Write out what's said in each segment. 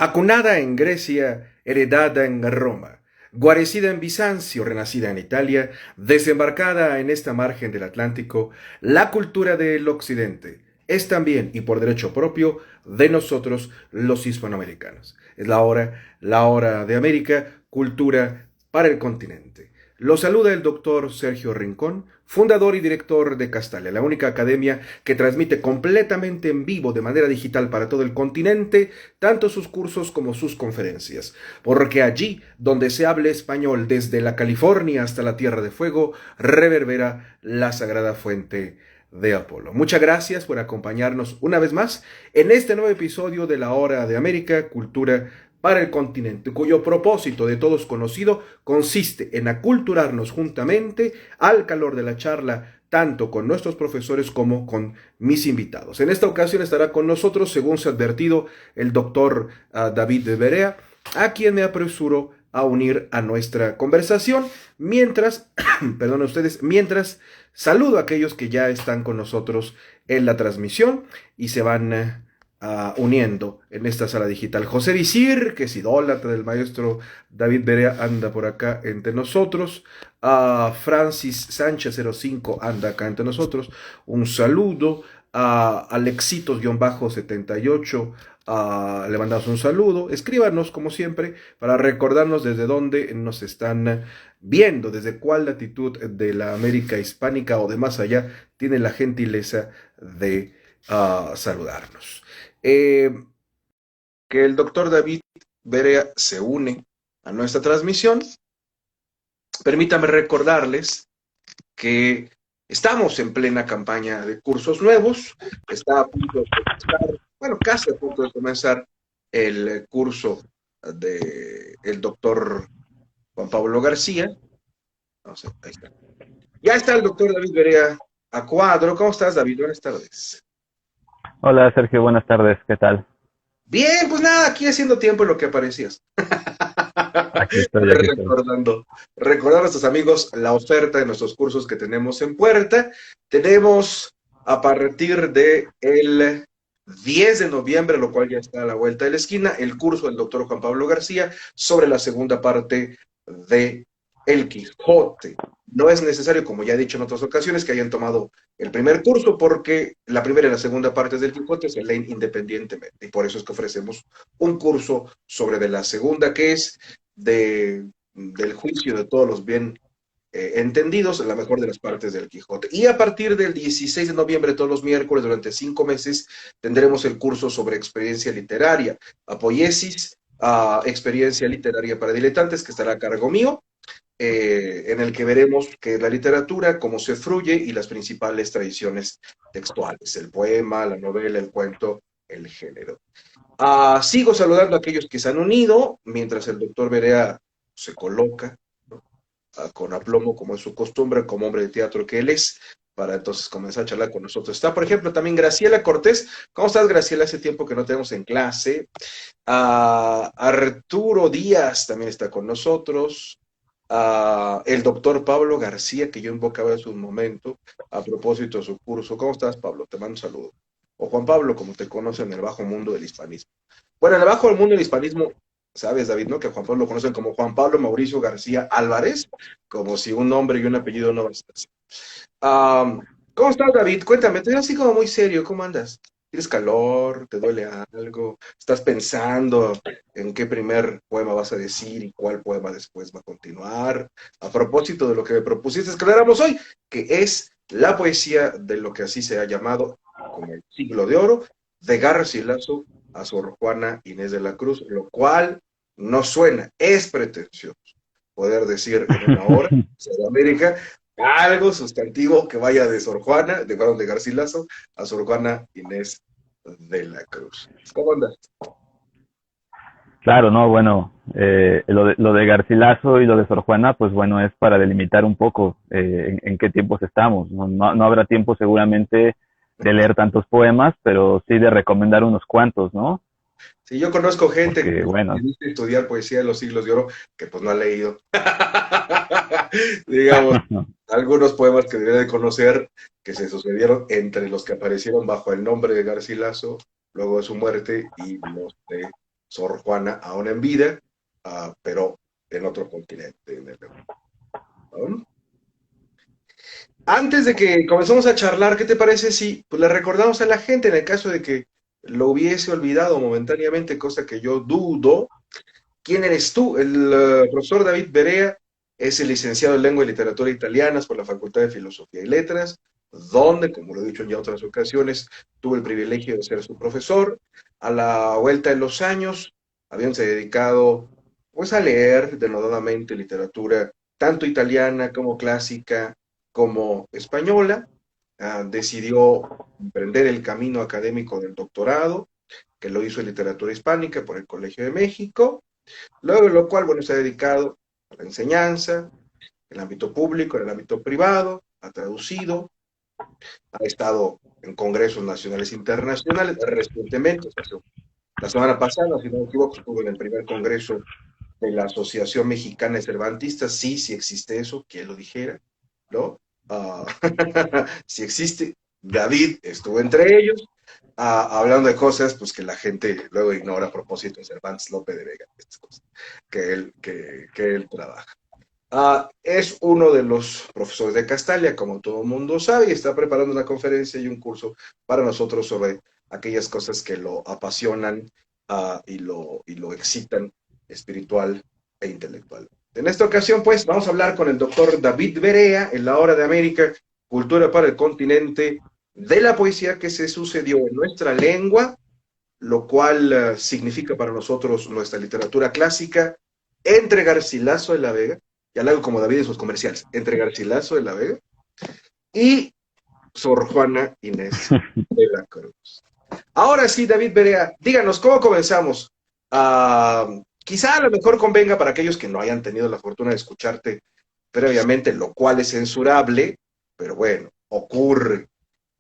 Acunada en Grecia, heredada en Roma, guarecida en Bizancio, renacida en Italia, desembarcada en esta margen del Atlántico, la cultura del Occidente es también, y por derecho propio, de nosotros los hispanoamericanos. Es la hora de América, cultura para el continente. Lo saluda el doctor Sergio Rincón, fundador y director de Castalia, la única academia que transmite completamente en vivo de manera digital para todo el continente, tanto sus cursos como sus conferencias. Porque allí, donde se hable español desde la California hasta la Tierra de Fuego, reverbera la sagrada fuente de Apolo. Muchas gracias por acompañarnos una vez más en este nuevo episodio de la Hora de América, Cultura para el continente, cuyo propósito de todos conocido consiste en aculturarnos juntamente al calor de la charla, tanto con nuestros profesores como con mis invitados. En esta ocasión estará con nosotros, según se ha advertido, el doctor David Berea, a quien me apresuro a unir a nuestra conversación, mientras, perdón ustedes, mientras saludo a aquellos que ya están con nosotros en la transmisión y se van uniendo en esta sala digital. José Visir, que es idólatra del maestro David Berea, anda por acá entre nosotros. Francis Sánchez 05 anda acá entre nosotros. Un saludo. A Alexitos-78 le mandamos un saludo. Escríbanos, como siempre, para recordarnos desde dónde nos están viendo, desde cuál latitud de la América hispánica o de más allá tiene la gentileza de saludarnos. Que el doctor David Berea se une a nuestra transmisión. Permítame recordarles que estamos en plena campaña de cursos nuevos. Está a punto de comenzar, bueno, casi a punto de comenzar el curso del doctor Juan Pablo García. No sé, ahí está. Ya está el doctor David Berea a cuadro. ¿Cómo estás, David? Buenas tardes. Hola Sergio, buenas tardes, ¿qué tal? Bien, pues nada, aquí haciendo tiempo en lo que aparecías. Aquí estoy, aquí estoy. Recordar a nuestros amigos la oferta de nuestros cursos que tenemos en puerta. Tenemos a partir de el 10 de noviembre, lo cual ya está a la vuelta de la esquina, el curso del doctor Juan Pablo García sobre la segunda parte de El Quijote. No es necesario, como ya he dicho en otras ocasiones, que hayan tomado el primer curso, porque la primera y la segunda parte del Quijote se leen independientemente, y por eso es que ofrecemos un curso sobre de la segunda, que es del juicio de todos los bien entendidos, la mejor de las partes del Quijote. Y a partir del 16 de noviembre, todos los miércoles, durante 5 meses, tendremos el curso sobre experiencia literaria, apoiesis, experiencia literaria para diletantes, que estará a cargo mío, en el que veremos qué es la literatura, cómo se fruye y las principales tradiciones textuales, el poema, la novela, el cuento, el género. Sigo saludando a aquellos que se han unido, mientras el doctor Berea se coloca, ¿no? Con aplomo, como es su costumbre, como hombre de teatro que él es, para entonces comenzar a charlar con nosotros. Está, por ejemplo, también Graciela Cortés. ¿Cómo estás, Graciela? Hace tiempo que no tenemos en clase. Arturo Díaz también está con nosotros. El doctor Pablo García, que yo invocaba hace un momento, a propósito de su curso. ¿Cómo estás, Pablo? Te mando un saludo. O Juan Pablo, como te conocen en el bajo mundo del hispanismo. Bueno, en el bajo mundo del hispanismo, sabes, David, ¿no? Que a Juan Pablo lo conocen como Juan Pablo Mauricio García Álvarez, como si un nombre y un apellido no bastasen. ¿Cómo estás, David? Cuéntame, te veo así como muy serio, ¿cómo andas? ¿Tienes calor? ¿Te duele algo? ¿Estás pensando en qué primer poema vas a decir y cuál poema después va a continuar? A propósito de lo que me propusiste que habláramos hoy, que es la poesía de lo que así se ha llamado como el siglo de oro, de Garcilaso a Sor Juana Inés de la Cruz, lo cual no suena, es pretencioso poder decir en una hora de América algo sustantivo que vaya de Sor Juana, de Garcilaso, a Sor Juana Inés de la Cruz. ¿Cómo andas? Claro, no, bueno, lo de Garcilaso y lo de Sor Juana, pues bueno, es para delimitar un poco en qué tiempos estamos. No habrá tiempo seguramente de leer tantos poemas, pero sí de recomendar unos cuantos, ¿no? Sí, yo conozco gente Porque, que bueno, dice estudiar poesía de los siglos de oro que pues no ha leído. Digamos, algunos poemas que debería de conocer que se sucedieron entre los que aparecieron bajo el nombre de Garcilaso luego de su muerte y los de Sor Juana aún en vida, pero en otro continente, en el, ¿no? Antes de que comencemos a charlar, ¿qué te parece si pues, le recordamos a la gente en el caso de que lo hubiese olvidado momentáneamente, cosa que yo dudo? ¿Quién eres tú? El profesor David Berea es el licenciado en Lengua y Literatura Italianas por la Facultad de Filosofía y Letras, donde, como lo he dicho en ya otras ocasiones, tuve el privilegio de ser su profesor. A la vuelta de los años, habíanse dedicado pues, a leer denodadamente literatura tanto italiana como clásica como española. Decidió emprender el camino académico del doctorado, que lo hizo en literatura hispánica por el Colegio de México. Luego de lo cual, bueno, se ha dedicado a la enseñanza, en el ámbito público, en el ámbito privado, ha traducido, ha estado en congresos nacionales e internacionales, recientemente, la semana pasada, si no me equivoco, estuvo en el primer congreso de la Asociación Mexicana de Cervantistas, sí, sí existe eso, quien lo dijera, ¿no? Uh, si existe, David estuvo entre ellos, hablando de cosas pues que la gente luego ignora a propósito de Cervantes López de Vega, estas cosas que él trabaja. Es uno de los profesores de Castalia, como todo el mundo sabe, y está preparando una conferencia y un curso para nosotros sobre aquellas cosas que lo apasionan y lo excitan espiritual e intelectual. En esta ocasión, pues, vamos a hablar con el doctor David Berea en la Hora de América, Cultura para el Continente, de la poesía que se sucedió en nuestra lengua, lo cual significa para nosotros nuestra literatura clásica, entre Garcilaso de la Vega, ya lo hago como David en sus comerciales, entre Garcilaso de la Vega y Sor Juana Inés de la Cruz. Ahora sí, David Berea, díganos, ¿cómo comenzamos? Quizá a lo mejor convenga para aquellos que no hayan tenido la fortuna de escucharte previamente, lo cual es censurable, pero bueno, ocurre.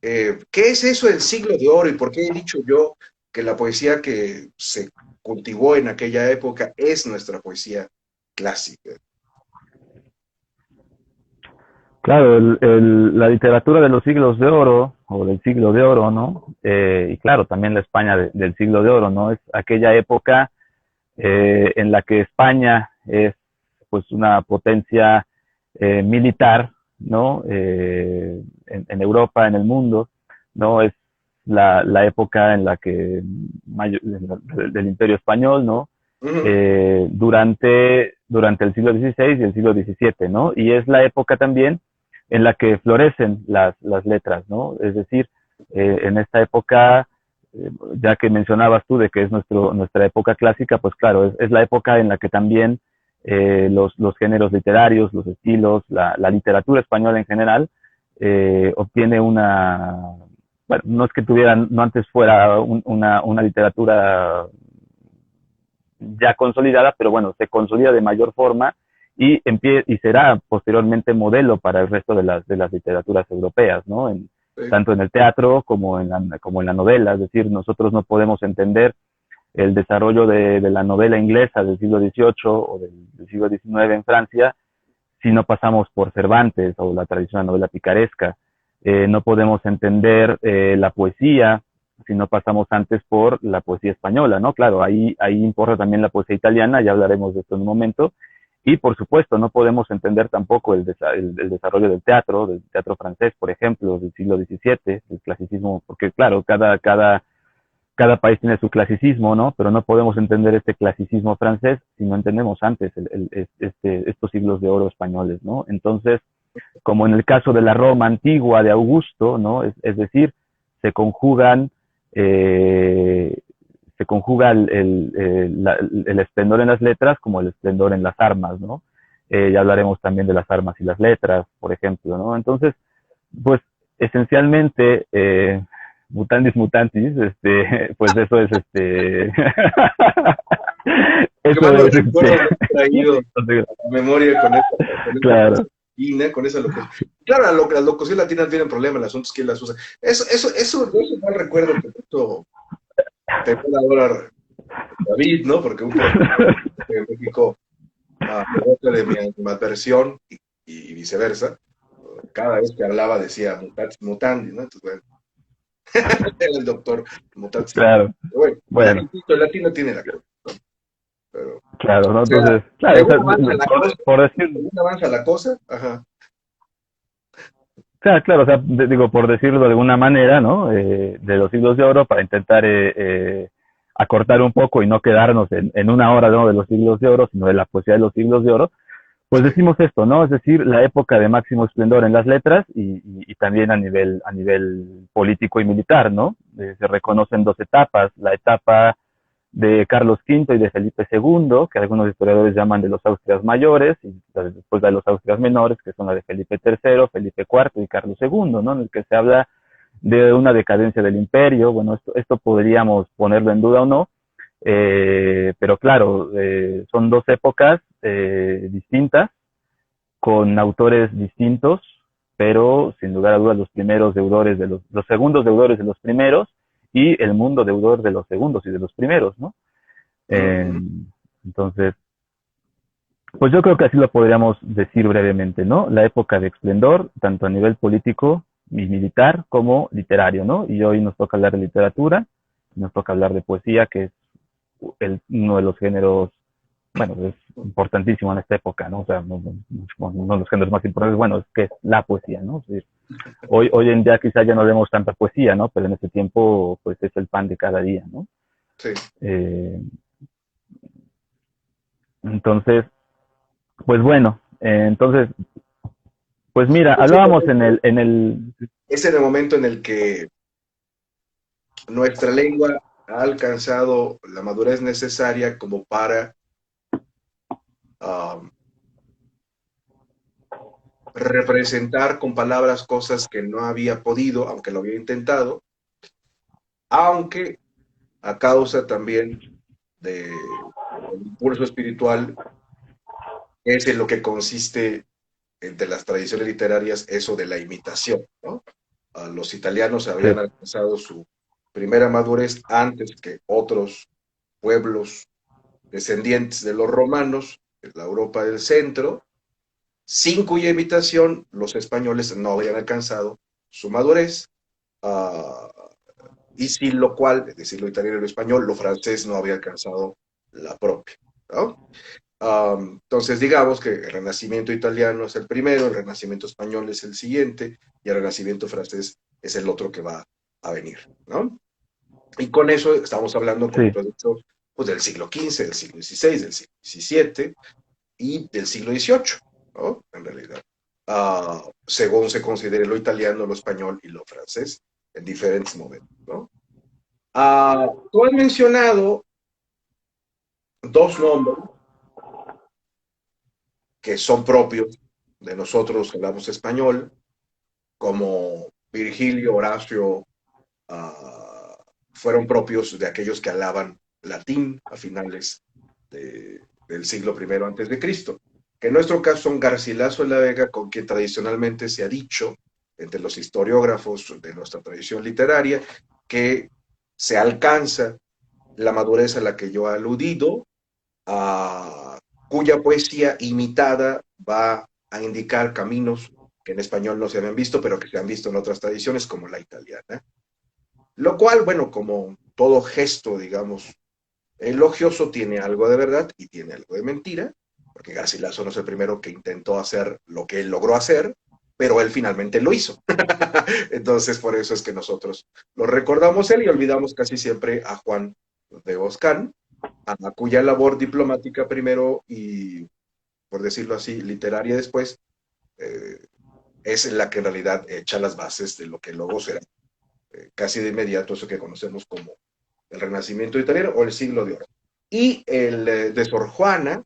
¿Qué es eso del siglo de oro y por qué he dicho yo que la poesía que se cultivó en aquella época es nuestra poesía clásica? Claro, la literatura de los siglos de oro, o del siglo de oro, ¿no? Y claro, también la España del siglo de oro, ¿no? Es aquella época en la que España es pues una potencia militar, ¿no? En Europa, en el mundo, ¿no? Es la época en la que del Imperio Español, ¿no? Uh -huh. Durante el siglo XVI y el siglo XVII, ¿no? Y es la época también en la que florecen las letras, ¿no? Es decir, en esta época, ya que mencionabas tú de que es nuestra época clásica, pues claro, es la época en la que también los géneros literarios, los estilos, la literatura española en general, obtiene bueno, no es que tuvieran, no antes fuera una literatura ya consolidada, pero bueno, se consolida de mayor forma y será posteriormente modelo para el resto de las literaturas europeas, ¿no? Sí. Tanto en el teatro como en la novela, es decir, nosotros no podemos entender el desarrollo de la novela inglesa del siglo XVIII o del siglo XIX en Francia si no pasamos por Cervantes o la tradicional novela picaresca. No podemos entender la poesía si no pasamos antes por la poesía española, ¿no? Claro, ahí importa también la poesía italiana, ya hablaremos de esto en un momento. Y por supuesto, no podemos entender tampoco el desarrollo del teatro francés, por ejemplo, del siglo XVII, el clasicismo, porque claro, cada país tiene su clasicismo, ¿no? Pero no podemos entender este clasicismo francés si no entendemos antes estos siglos de oro españoles, ¿no? Entonces, como en el caso de la Roma antigua de Augusto, ¿no? Es decir, se conjugan se conjuga el esplendor en las letras como el esplendor en las armas, ¿no? Ya hablaremos también de las armas y las letras, por ejemplo, ¿no? Entonces, pues, esencialmente, mutandis mutantis, pues eso es, Qué eso malos es, recuerdos me han traído a la memoria con esta claro, cosa latina, con esa locución. Claro, las locuciones latinas tienen problemas, el asunto es quién las usa. Eso mal recuerdo que justo te ahora David, ¿no? Porque un profesor de México de mi animadversión y viceversa. Cada vez que hablaba decía mutatis mutandis, ¿no? Entonces, bueno, era el doctor mutatis mutandis. claro. Bueno, Bueno, el latino tiene la culpa. Pero, Claro, ¿no? o sea, Entonces, claro, o según sea, avanza la cosa, por decir, según avanza la cosa, ajá. claro, o sea, digo, por decirlo de alguna manera, ¿no? De los siglos de oro para intentar acortar un poco y no quedarnos en una hora, ¿no? De los siglos de oro, sino de la poesía de los siglos de oro, pues Sí. decimos esto, ¿no? Es decir, la época de máximo esplendor en las letras y también a nivel político y militar, ¿no? Se reconocen dos etapas, la etapa de Carlos V y de Felipe II, que algunos historiadores llaman de los Austrias mayores, y después de los Austrias menores, que son la de Felipe III, Felipe IV y Carlos II, ¿no? En el que se habla de una decadencia del imperio. Bueno, esto podríamos ponerlo en duda o no, pero claro, son dos épocas distintas, con autores distintos, pero sin lugar a dudas los primeros deudores de los segundos deudores de los primeros y el mundo deudor de los segundos y de los primeros, ¿no? Eh, Ujú. entonces, pues yo creo que así lo podríamos decir brevemente, ¿no? La época de esplendor, tanto a nivel político y militar como literario, ¿no? Y hoy nos toca hablar de literatura, nos toca hablar de poesía, que es uno de los géneros, bueno, es importantísimo en esta época, ¿no? O sea, uno de los géneros más importantes, bueno, es que es la poesía, ¿no? Es decir, hoy en día quizá ya no vemos tanta poesía, ¿no? Pero en ese tiempo, pues es el pan de cada día, ¿no? Sí. Eh, entonces, pues bueno, entonces, pues mira, Ese hablábamos momento, en el, es en el momento en el que nuestra lengua ha alcanzado la madurez necesaria como para um, representar con palabras cosas que no había podido, aunque lo había intentado, aunque a causa también del impulso espiritual, es en lo que consiste entre las tradiciones literarias eso de la imitación, ¿no? Los italianos sí, habían alcanzado su primera madurez antes que otros pueblos descendientes de los romanos, en la Europa del centro, sin cuya imitación los españoles no habían alcanzado su madurez, uh, y sin lo cual, es decir, lo italiano y lo español, lo francés no había alcanzado la propia, ¿no? Entonces, digamos que el Renacimiento italiano es el primero, el Renacimiento español es el siguiente, y el Renacimiento francés es el otro que va a venir, ¿no? Y con eso estamos hablando, como sí, tú has dicho, pues del siglo XV, del siglo XVI, del siglo XVII y del siglo XVIII, ¿no? En realidad, según se considere lo italiano, lo español y lo francés en diferentes momentos, ¿no? Tú has mencionado dos nombres que son propios de nosotros que hablamos español, como Virgilio, Horacio, fueron propios de aquellos que hablaban latín a finales del siglo I antes de Cristo, que en nuestro caso son Garcilaso de la Vega, con quien tradicionalmente se ha dicho, entre los historiógrafos de nuestra tradición literaria, que se alcanza la madurez a la que yo he aludido, cuya poesía imitada va a indicar caminos que en español no se habían visto, pero que se han visto en otras tradiciones, como la italiana. Lo cual, bueno, como todo gesto, digamos, elogioso, tiene algo de verdad y tiene algo de mentira, porque Garcilaso no es el primero que intentó hacer lo que él logró hacer, pero él finalmente lo hizo. Entonces, por eso es que nosotros lo recordamos él y olvidamos casi siempre a Juan de Boscán, a cuya labor diplomática primero y, por decirlo así, literaria después, eh, es la que en realidad echa las bases de lo que luego será casi de inmediato eso que conocemos como el Renacimiento italiano o el siglo de oro. Y el de Sor Juana,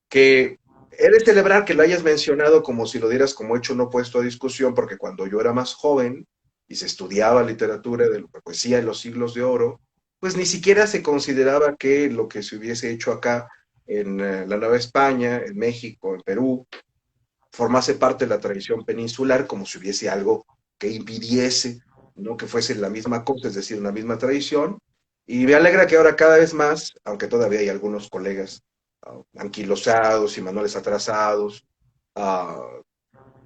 que he de celebrar que lo hayas mencionado como si lo dieras como hecho no puesto a discusión, porque cuando yo era más joven y se estudiaba literatura de la poesía en los siglos de oro, pues ni siquiera se consideraba que lo que se hubiese hecho acá en la Nueva España, en México, en Perú, formase parte de la tradición peninsular, como si hubiese algo que impidiese, ¿no? Que fuese la misma cosa, es decir, una misma tradición. Y me alegra que ahora cada vez más, aunque todavía hay algunos colegas anquilosados y manuales atrasados, uh,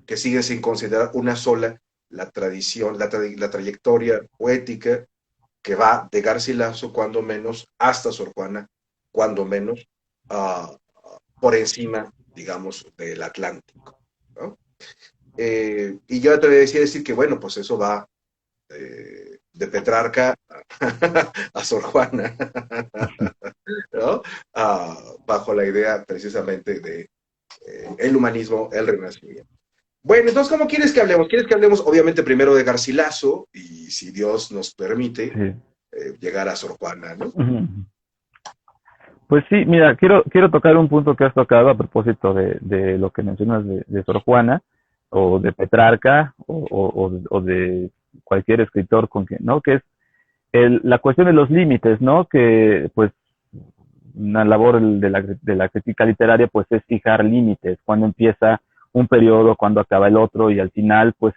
que siguen sin considerar una sola la tradición, la trayectoria poética que va de Garcilaso, cuando menos, hasta Sor Juana, cuando menos, uh, por encima, digamos, del Atlántico, ¿no? Y yo te voy a decir que, bueno, pues eso va de Petrarca a Sor Juana, ¿no? Bajo la idea precisamente de el humanismo, el renacimiento. Bueno, entonces, ¿cómo quieres que hablemos? ¿Quieres que hablemos, obviamente, primero de Garcilaso y, si Dios nos permite, Sí. llegar a Sor Juana, ¿no? Pues sí, mira, quiero tocar un punto que has tocado a propósito de lo que mencionas de Sor Juana, o de Petrarca, o de cualquier escritor con quien, ¿no? Que es la cuestión de los límites, ¿no? Que, pues, una labor de la crítica literaria, pues, es fijar límites, cuando empieza un periodo, cuando acaba el otro, y al final, pues,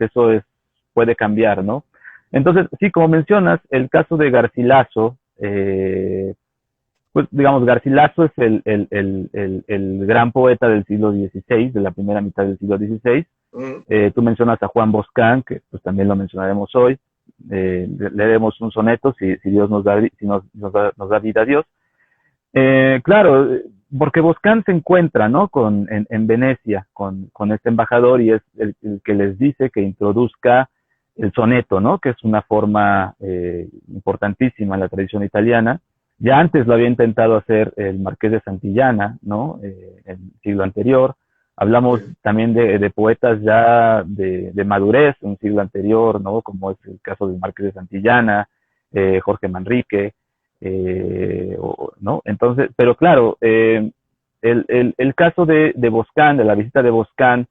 puede cambiar, ¿no? Entonces, sí, como mencionas, el caso de Garcilaso, pues digamos, Garcilaso es el gran poeta del siglo XVI, de la primera mitad del siglo XVI. Tú mencionas a Juan Boscán, que pues también lo mencionaremos hoy. Leeremos un soneto si Dios nos da, si nos da vida a Dios. Claro, porque Boscán se encuentra, ¿no? En Venecia con este embajador, y es el que les dice que introduzca el soneto, ¿no? Que es una forma importantísima en la tradición italiana. Ya antes lo había intentado hacer el Marqués de Santillana, ¿no? En el siglo anterior. Hablamos también de poetas ya de madurez, un siglo anterior, ¿no? Como es el caso del Marqués de Santillana, Jorge Manrique, ¿no? Entonces, pero claro, el caso de Boscán, de la visita de Boscán,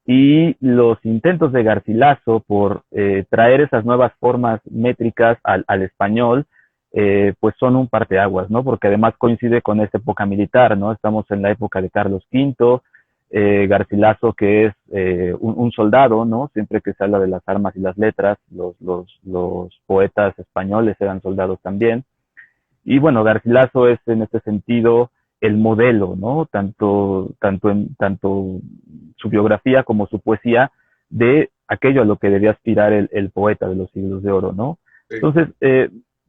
y los intentos de Garcilaso por traer esas nuevas formas métricas al español, pues son un parteaguas, ¿no? Porque además coincide con esta época militar, ¿no? Estamos en la época de Carlos V, Garcilaso, que es un soldado, ¿no? Siempre que se habla de las armas y las letras, los poetas españoles eran soldados también. Y bueno, Garcilaso es en este sentido el modelo, ¿no? Tanto su biografía como su poesía, de aquello a lo que debía aspirar el poeta de los siglos de oro, ¿no? Entonces,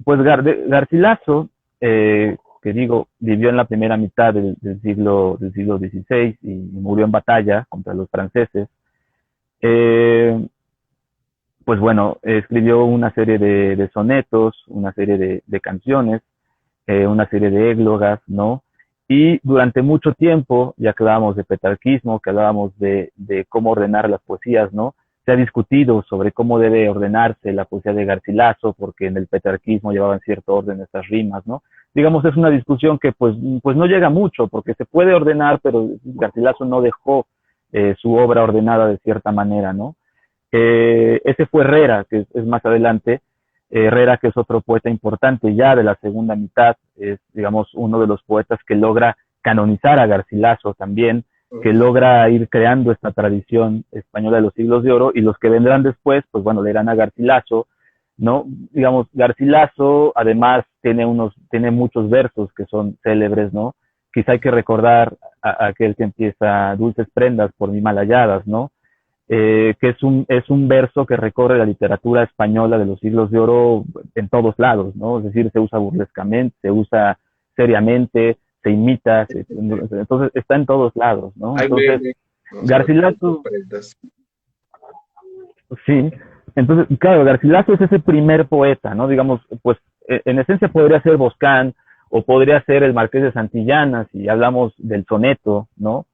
pues Garcilaso, que digo, vivió en la primera mitad del siglo XVI y murió en batalla contra los franceses. Pues bueno, escribió una serie de sonetos, una serie de canciones, una serie de églogas, ¿no? Y durante mucho tiempo, ya que hablábamos de petrarquismo, que hablábamos de cómo ordenar las poesías, ¿no? Se ha discutido sobre cómo debe ordenarse la poesía de Garcilaso, porque en el petrarquismo llevaban cierto orden estas rimas, ¿no? Digamos, es una discusión que pues no llega mucho, porque se puede ordenar, pero Garcilaso no dejó su obra ordenada de cierta manera, ¿no? Ese fue Herrera, que es más adelante. Herrera, que es otro poeta importante ya de la segunda mitad, es, digamos, uno de los poetas que logra canonizar a Garcilaso también, que logra ir creando esta tradición española de los siglos de oro, y los que vendrán después, pues bueno, leerán a Garcilaso, ¿no? Digamos, Garcilaso además tiene muchos versos que son célebres, ¿no? Quizá hay que recordar a aquel que empieza: dulces prendas por mí mal halladas, ¿no? Que es un verso que recorre la literatura española de los siglos de oro en todos lados, ¿no? Es decir, se usa burlescamente, se usa seriamente, se imita, entonces está en todos lados, ¿no? Entonces, Garcilaso, sí, entonces, claro, Garcilaso es ese primer poeta, ¿no? Digamos, pues, en esencia podría ser Boscán, o podría ser el Marqués de Santillana, si hablamos del soneto, ¿no?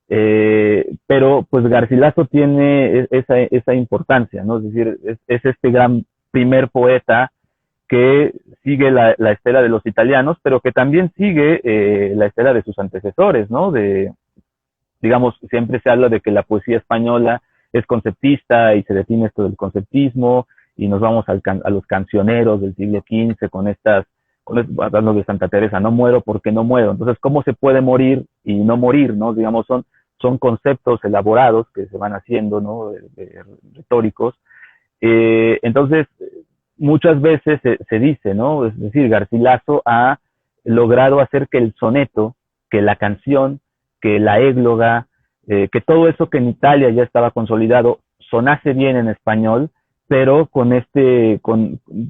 Pero pues Garcilaso tiene esa importancia, ¿no? Es decir, es este gran primer poeta que sigue la estela de los italianos, pero que también sigue la estela de sus antecesores, ¿no? Digamos, siempre se habla de que la poesía española es conceptista, y se define esto del conceptismo, y nos vamos a los cancioneros del siglo XV hablando de Santa Teresa: no muero porque no muero. Entonces, ¿cómo se puede morir y no morir, no? Digamos, son conceptos elaborados que se van haciendo, ¿no? Retóricos. Entonces, muchas veces se dice, ¿no? Es decir, Garcilaso ha logrado hacer que el soneto, que la canción, que la égloga, que todo eso que en Italia ya estaba consolidado, sonase bien en español, pero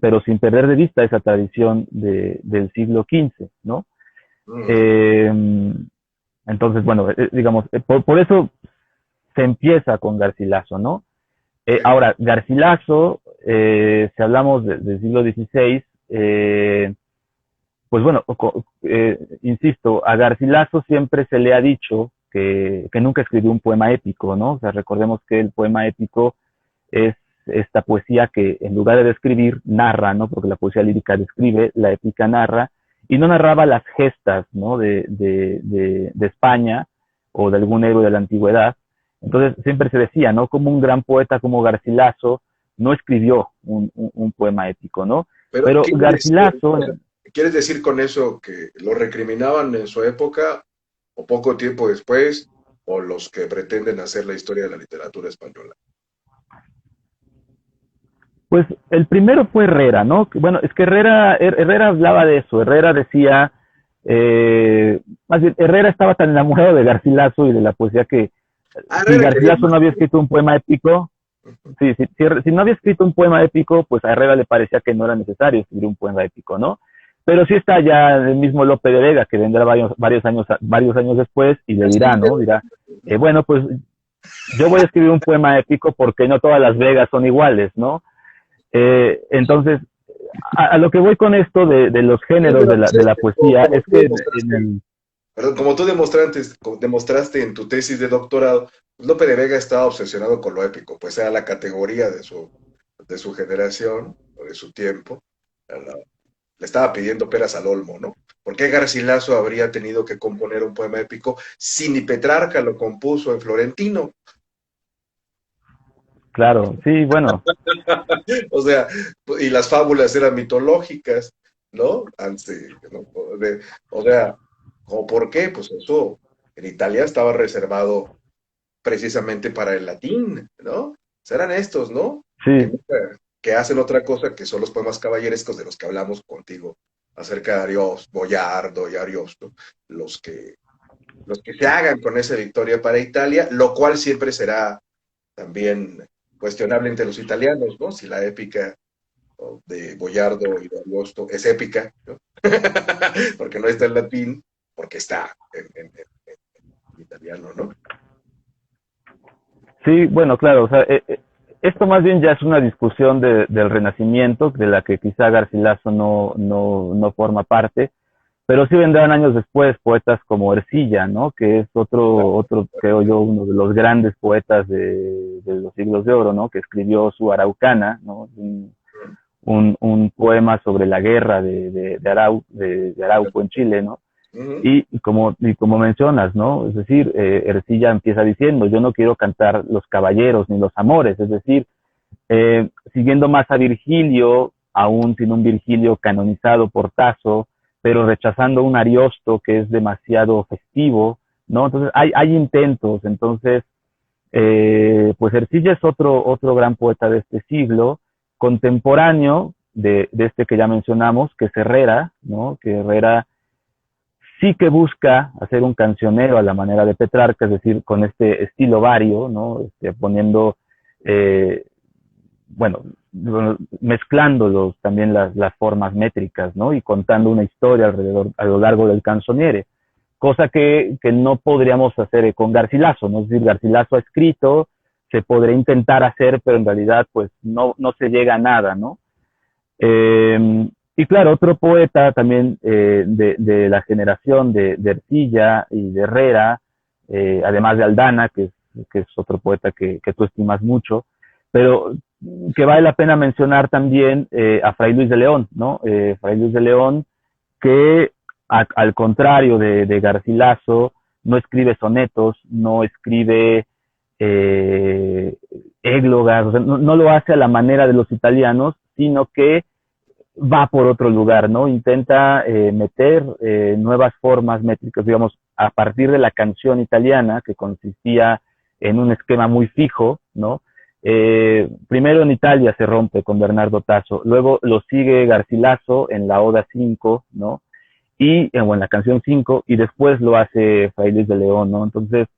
pero sin perder de vista esa tradición del siglo XV, ¿no? Mm. Eh, entonces, bueno, digamos, por eso se empieza con Garcilaso, ¿no? Sí. Ahora, Garcilaso, si hablamos del siglo XVI, pues bueno, insisto, a Garcilaso siempre se le ha dicho que nunca escribió un poema épico, ¿no? O sea, recordemos que el poema épico es esta poesía que en lugar de describir, narra, ¿no? Porque la poesía lírica describe, la épica narra, y no narraba las gestas, ¿no? De España o de algún héroe de la antigüedad. Entonces siempre se decía, ¿no? Como un gran poeta como Garcilaso no escribió un poema épico, ¿no? Pero, Pero Garcilaso, ¿quieres decir con eso que lo recriminaban en su época o poco tiempo después, o los que pretenden hacer la historia de la literatura española? pues el primero fue Herrera, ¿no? Bueno, es que Herrera hablaba de eso. Herrera decía, más bien, Herrera estaba tan enamorado de Garcilaso y de la poesía que Ah, si Herrera quería Garcilaso más. no había escrito un poema épico, si no había escrito un poema épico, pues a Herrera le parecía que no era necesario escribir un poema épico, ¿no? Pero sí está ya el mismo Lope de Vega, que vendrá varios años después y le dirá, ¿no? Dirá, bueno, pues yo voy a escribir un poema épico porque no todas las Vegas son iguales, ¿no? Entonces, a lo que voy con esto de los Sí, géneros pero de la poesía como es tú que en demostraste, el, perdón, como tú demostraste en tu tesis de doctorado, pues Lope de Vega estaba obsesionado con lo épico, pues era la categoría de su generación o de su tiempo. Le estaba pidiendo peras al olmo, ¿no? ¿Por qué Garcilaso habría tenido que componer un poema épico si ni Petrarca lo compuso en florentino? claro, sí, bueno, O sea, y las fábulas eran mitológicas, ¿no? ¿No? O sea, ¿o por qué? Pues eso en Italia estaba reservado precisamente para el latín, ¿no? Serán estos, ¿no? sí, Que hacen otra cosa que son los poemas caballerescos de los que hablamos contigo acerca de Ariosto, Boyardo y Ariosto, los que, los que se hagan con esa victoria para Italia, lo cual siempre será también cuestionable entre los italianos, ¿no? Si la épica de Boyardo y de Ariosto es épica, ¿no? Porque no está en latín, porque está en italiano, ¿no? sí, bueno, claro, o sea, esto más bien ya es una discusión del Renacimiento, de la que quizá Garcilaso no forma parte, pero sí vendrán años después poetas como Ercilla, ¿no? Que es otro, creo yo, uno de los grandes poetas de los siglos de oro, ¿no? Que escribió su Araucana, ¿no? Un poema sobre la guerra de Arauco en Chile, ¿no? Uh -huh. Y como mencionas, ¿no? Es decir, Ercilla empieza diciendo, yo no quiero cantar los caballeros ni los amores, es decir, siguiendo más a Virgilio, aún sin un Virgilio canonizado por Tasso, pero rechazando un Ariosto que es demasiado festivo, ¿no? Entonces hay intentos, entonces, pues Ercilla es otro gran poeta de este siglo, contemporáneo de este que ya mencionamos, que es Herrera, ¿no? Que Herrera sí que busca hacer un cancionero a la manera de Petrarca, es decir, con este estilo vario, ¿no? Poniendo, eh, bueno, mezclando también las formas métricas, ¿no? Y contando una historia a lo largo del canzoniere, cosa que no podríamos hacer con Garcilaso, ¿no? Es decir, Garcilaso ha escrito, se podría intentar hacer, pero en realidad pues no se llega a nada, ¿no? Y claro, otro poeta también de la generación de Ercilla y de Herrera, además de Aldana, que es otro poeta que tú estimas mucho, pero que vale la pena mencionar también a Fray Luis de León, ¿no? Fray Luis de León, que al contrario de Garcilaso, no escribe sonetos, no escribe églogas, o sea, no lo hace a la manera de los italianos, sino que va por otro lugar, ¿no? Intenta meter nuevas formas métricas, digamos, a partir de la canción italiana, que consistía en un esquema muy fijo, ¿no? Primero en Italia se rompe con Bernardo Tasso, luego lo sigue Garcilaso en la Oda 5, ¿no? O en la canción 5, y después lo hace Fray Luis de León, ¿no? Entonces,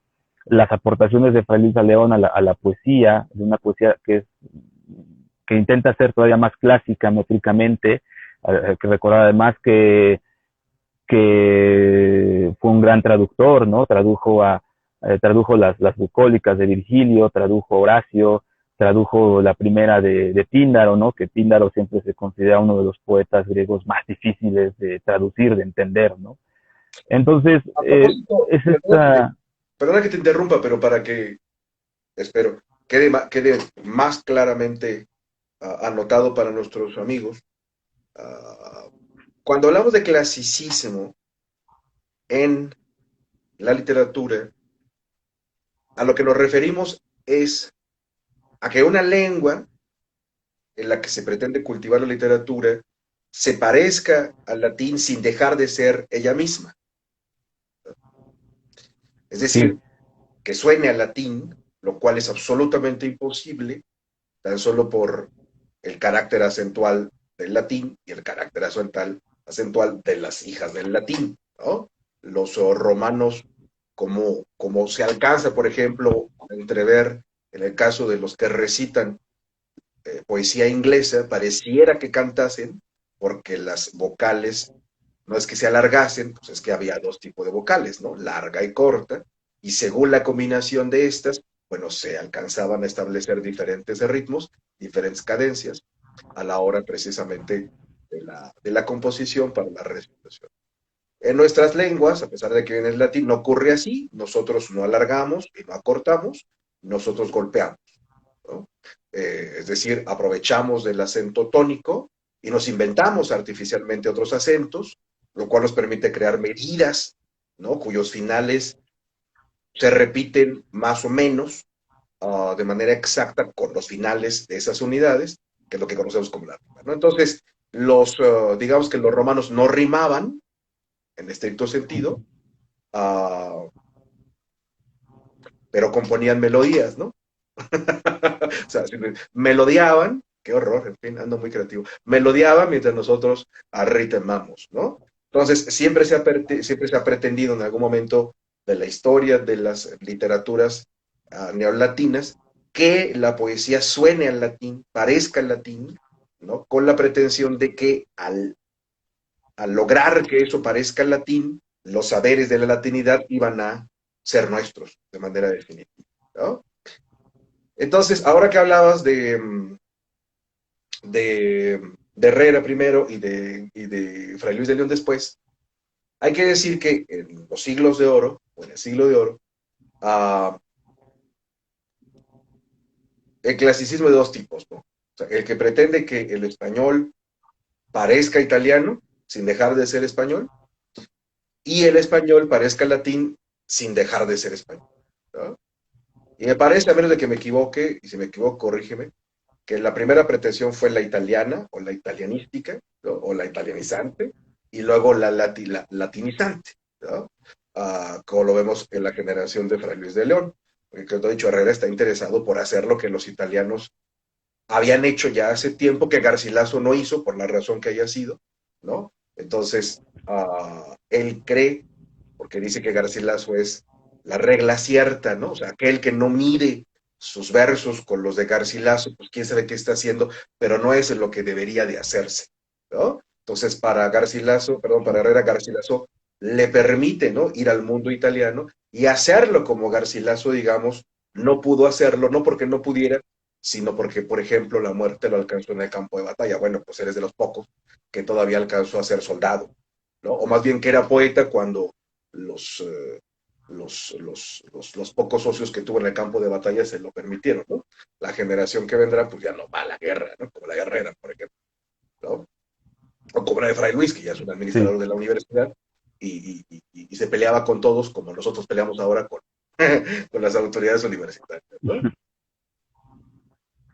las aportaciones de Fray Luis de León a la poesía, de una poesía que intenta ser todavía más clásica métricamente, que recordar además que gran traductor, ¿no? Tradujo las bucólicas de Virgilio, tradujo Horacio, tradujo la primera de Píndaro, ¿no? Que Píndaro siempre se considera uno de los poetas griegos más difíciles de traducir, de entender, ¿no? Entonces, A propósito, es esta... perdona que te interrumpa, pero para que, espero, quede más claramente anotado para nuestros amigos. ah, Cuando hablamos de clasicismo en la literatura, a lo que nos referimos es a que una lengua en la que se pretende cultivar la literatura se parezca al latín sin dejar de ser ella misma. Es Sí, decir, que suene al latín, lo cual es absolutamente imposible, tan solo por el carácter acentual del latín y el carácter acentual de las hijas del latín, ¿no? Los romanos, como se alcanza, por ejemplo, a entrever en el caso de los que recitan poesía inglesa, pareciera que cantasen, porque las vocales no es que se alargasen, pues es que había dos tipos de vocales, ¿no? Larga y corta, y según la combinación de estas, bueno, se alcanzaban a establecer diferentes ritmos, diferentes cadencias, a la hora precisamente de la composición para la recitación. En nuestras lenguas, a pesar de que en el latín no ocurre así, nosotros no alargamos y no acortamos, nosotros golpeamos, ¿no? Es decir, aprovechamos del acento tónico y nos inventamos artificialmente otros acentos, lo cual nos permite crear medidas, ¿no? Cuyos finales se repiten más o menos de manera exacta con los finales de esas unidades, que es lo que conocemos como la rima, ¿no? Entonces, digamos que los romanos no rimaban, en estricto sentido, uh, pero componían melodías, ¿no? O sea, melodiaban, qué horror, en fin, ando muy creativo, melodiaban mientras nosotros arritmamos, ¿no? Entonces, siempre se ha pretendido en algún momento de la historia de las literaturas neolatinas que la poesía suene al latín, parezca al latín, ¿no? Con la pretensión de que al lograr que eso parezca al latín, los saberes de la latinidad iban a ser nuestros de manera definitiva, ¿no? Entonces, ahora que hablabas de Herrera primero y de Fray Luis de León después, hay que decir que en los siglos de oro, o en el siglo de oro, uh, el clasicismo de dos tipos, ¿no? O sea, el que pretende que el español parezca italiano sin dejar de ser español, y el español parezca latín sin dejar de ser español, ¿no? Y me parece, a menos de que me equivoque, y si me equivoco, corrígeme, que la primera pretensión fue la italiana o la italianística, ¿no? O la italianizante, y luego la latinizante, ¿no? Como lo vemos en la generación de Fray Luis de León, porque como he dicho, Herrera está interesado por hacer lo que los italianos habían hecho ya hace tiempo, que Garcilaso no hizo, por la razón que haya sido, ¿no? Entonces, él cree, porque dice que Garcilaso es la regla cierta, ¿no? O sea, aquel que no mide sus versos con los de Garcilaso, pues quién sabe qué está haciendo, pero no es lo que debería de hacerse, ¿no? Entonces, para Garcilaso, perdón, para Herrera, Garcilaso le permite, ¿no? Ir al mundo italiano y hacerlo como Garcilaso, digamos, no pudo hacerlo, no porque no pudiera, sino porque, por ejemplo, la muerte lo alcanzó en el campo de batalla. Bueno, pues eres de los pocos que todavía alcanzó a ser soldado, ¿no? O más bien que era poeta cuando los, los pocos socios que tuvo en el campo de batalla se lo permitieron, ¿no? La generación que vendrá, pues ya no va a la guerra, ¿no? Como la guerrera, por ejemplo, ¿no? O como la de Fray Luis, que ya es un sí, administrador de la universidad y se peleaba con todos, como nosotros peleamos ahora con, con las autoridades universitarias, ¿no?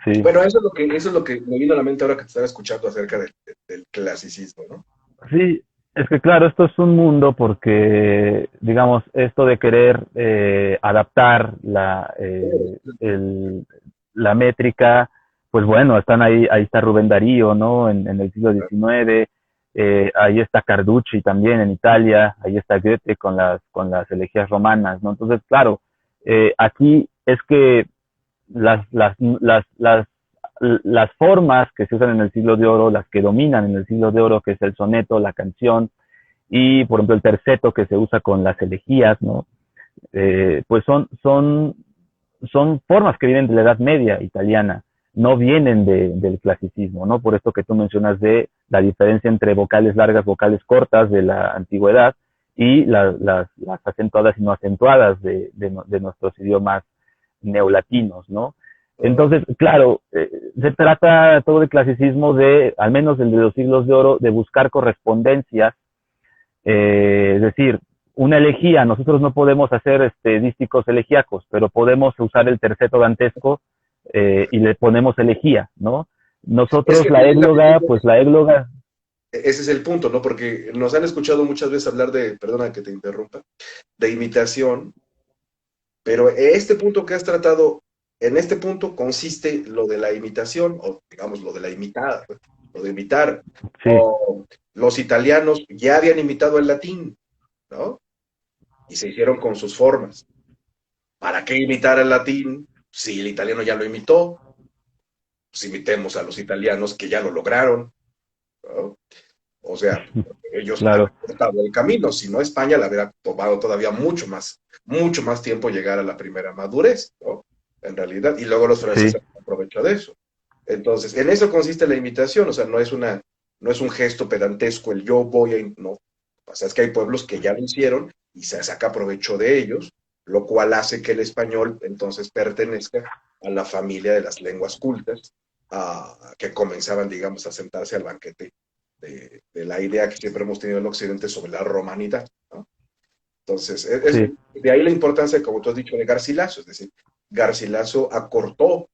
sí. Bueno, eso es lo que me vino a la mente ahora que te estaba escuchando acerca del clasicismo, ¿no? Sí, es que claro, esto es un mundo porque, digamos, esto de querer adaptar la métrica, pues bueno, están ahí está Rubén Darío, ¿no? En el siglo XIX, ahí está Carducci también en Italia, ahí está Goethe con las elegías romanas, ¿no? Entonces, claro, aquí es que las, las, las, las, las formas que se usan en el siglo de oro, las que dominan en el siglo de oro, que es el soneto, la canción, y por ejemplo el terceto que se usa con las elegías, ¿no? Pues son formas que vienen de la Edad Media italiana, no vienen del clasicismo, ¿no? Por esto que tú mencionas de la diferencia entre vocales largas, vocales cortas de la antigüedad y las acentuadas y no acentuadas de nuestros idiomas neolatinos, ¿no? Entonces, claro, se trata todo el clasicismo de, al menos el de los siglos de oro, de buscar correspondencias, es decir, una elegía, nosotros no podemos hacer dísticos elegíacos, pero podemos usar el terceto dantesco y le ponemos elegía, ¿no? Es Nosotros que la égloga, pues la égloga, ese es el punto, ¿no? Porque nos han escuchado muchas veces hablar de, perdona que te interrumpa, de imitación, pero este punto que has tratado, en este punto consiste lo de la imitación, o digamos lo de la imitada, lo de imitar. sí, O los italianos ya habían imitado el latín, ¿no? Y se hicieron con sus formas. ¿Para qué imitar el latín si el italiano ya lo imitó? Pues imitemos a los italianos que ya lo lograron, ¿no? O sea, ellos han claro, cortado el camino, si no España le habría tomado todavía mucho más tiempo llegar a la primera madurez, ¿no? En realidad, y luego los sí, franceses aprovechan de eso. Entonces, en eso consiste la imitación, o sea, no es un gesto pedantesco el yo voy a, no. Lo que pasa es que hay pueblos que ya lo hicieron y se saca provecho de ellos, lo cual hace que el español entonces pertenezca a la familia de las lenguas cultas, que comenzaban, digamos, a sentarse al banquete de la idea que siempre hemos tenido en el Occidente sobre la romanidad, ¿no? Entonces, sí. de ahí la importancia, como tú has dicho, de Garcilaso, es decir, Garcilaso acortó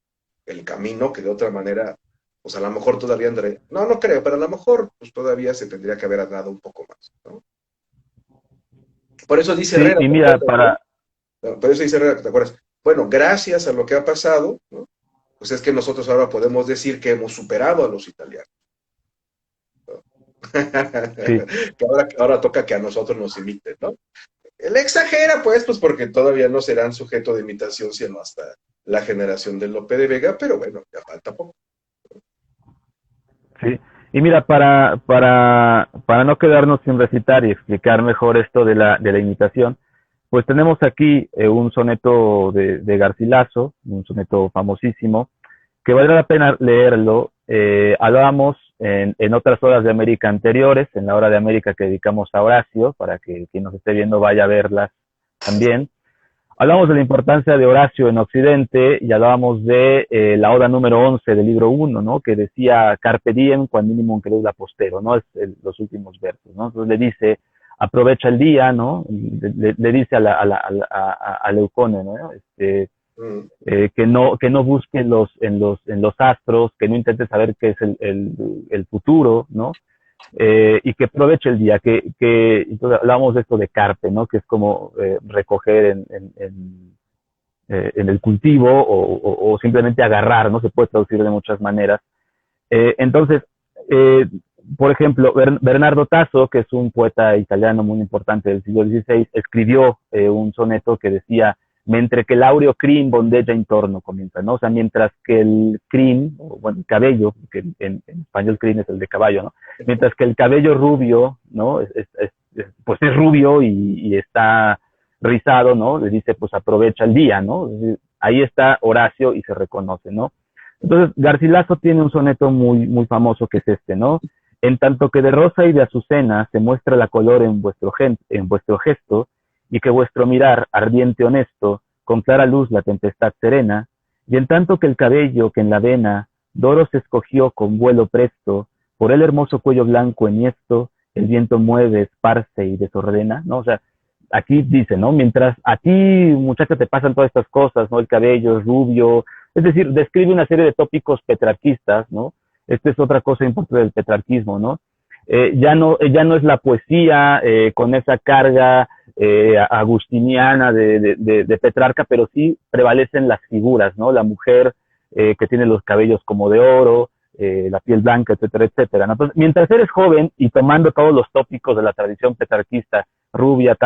el camino que de otra manera, pues a lo mejor todavía André, no creo, pero a lo mejor pues todavía se tendría que haber andado un poco más, ¿no? Por eso dice Sí, Herrera, y ¿te mira, acuerdas, no? Por eso dice Herrera, ¿te acuerdas? Bueno, gracias a lo que ha pasado, ¿no? Pues es que nosotros ahora podemos decir que hemos superado a los italianos, ¿no? sí, Que ahora toca que a nosotros nos imiten, ¿no? Él exagera, pues porque todavía no serán sujeto de imitación, sino hasta la generación de Lope de Vega, pero bueno, ya falta poco. sí. Y mira, para no quedarnos sin recitar y explicar mejor esto de la imitación, pues tenemos aquí un soneto de Garcilaso, un soneto famosísimo, que valdrá la pena leerlo. Hablábamos en otras horas de América anteriores, en la hora de América que dedicamos a Horacio, para que quien nos esté viendo vaya a verlas también. Hablamos de la importancia de Horacio en Occidente y hablábamos de la oda número 11 del libro 1, ¿no? Que decía Carpe diem, cuan minimum la postero, ¿no? Es los últimos versos, ¿no? Entonces le dice, aprovecha el día, ¿no? Le dice a Leucone, ¿no? Mm. Que no busque en los astros, que no intente saber qué es el futuro, ¿no? Y que aproveche el día, entonces hablamos de esto de carpe, ¿no? Que es como recoger en el cultivo o simplemente agarrar, ¿no? Se puede traducir de muchas maneras. Entonces, eh, por ejemplo, Bernardo Tasso, que es un poeta italiano muy importante del siglo XVI, escribió un soneto que decía, mentre que l'aureo crin bondeggia intorno, comienza, ¿no? O sea, mientras que el crin, o bueno, el cabello, que en español crin es el de caballo, ¿no? Mientras que el cabello rubio, ¿no? Pues es rubio y está rizado, ¿no? Le dice, pues aprovecha el día, ¿no? Ahí está Horacio y se reconoce, ¿no? Entonces, Garcilaso tiene un soneto muy famoso que es este, ¿no? En tanto que de rosa y de azucena se muestra la color en vuestro gesto, y que vuestro mirar, ardiente honesto, con clara luz la tempestad serena, y en tanto que el cabello que en la vena, Doro se escogió con vuelo presto, por el hermoso cuello blanco enhiesto, el viento mueve, esparce y desordena, ¿no? O sea, aquí dice, ¿no? Mientras a ti, muchacha, te pasan todas estas cosas, ¿no? El cabello es rubio, es decir, describe una serie de tópicos petrarquistas, ¿no? Esta es otra cosa importante del petrarquismo, ¿no? Ya no es la poesía con esa carga agustiniana de Petrarca, pero sí prevalecen las figuras, ¿no? La mujer que tiene los cabellos como de oro, la piel blanca, etcétera, etcétera, ¿no? Entonces, mientras eres joven y tomando todos los tópicos de la tradición petrarquista, rubia,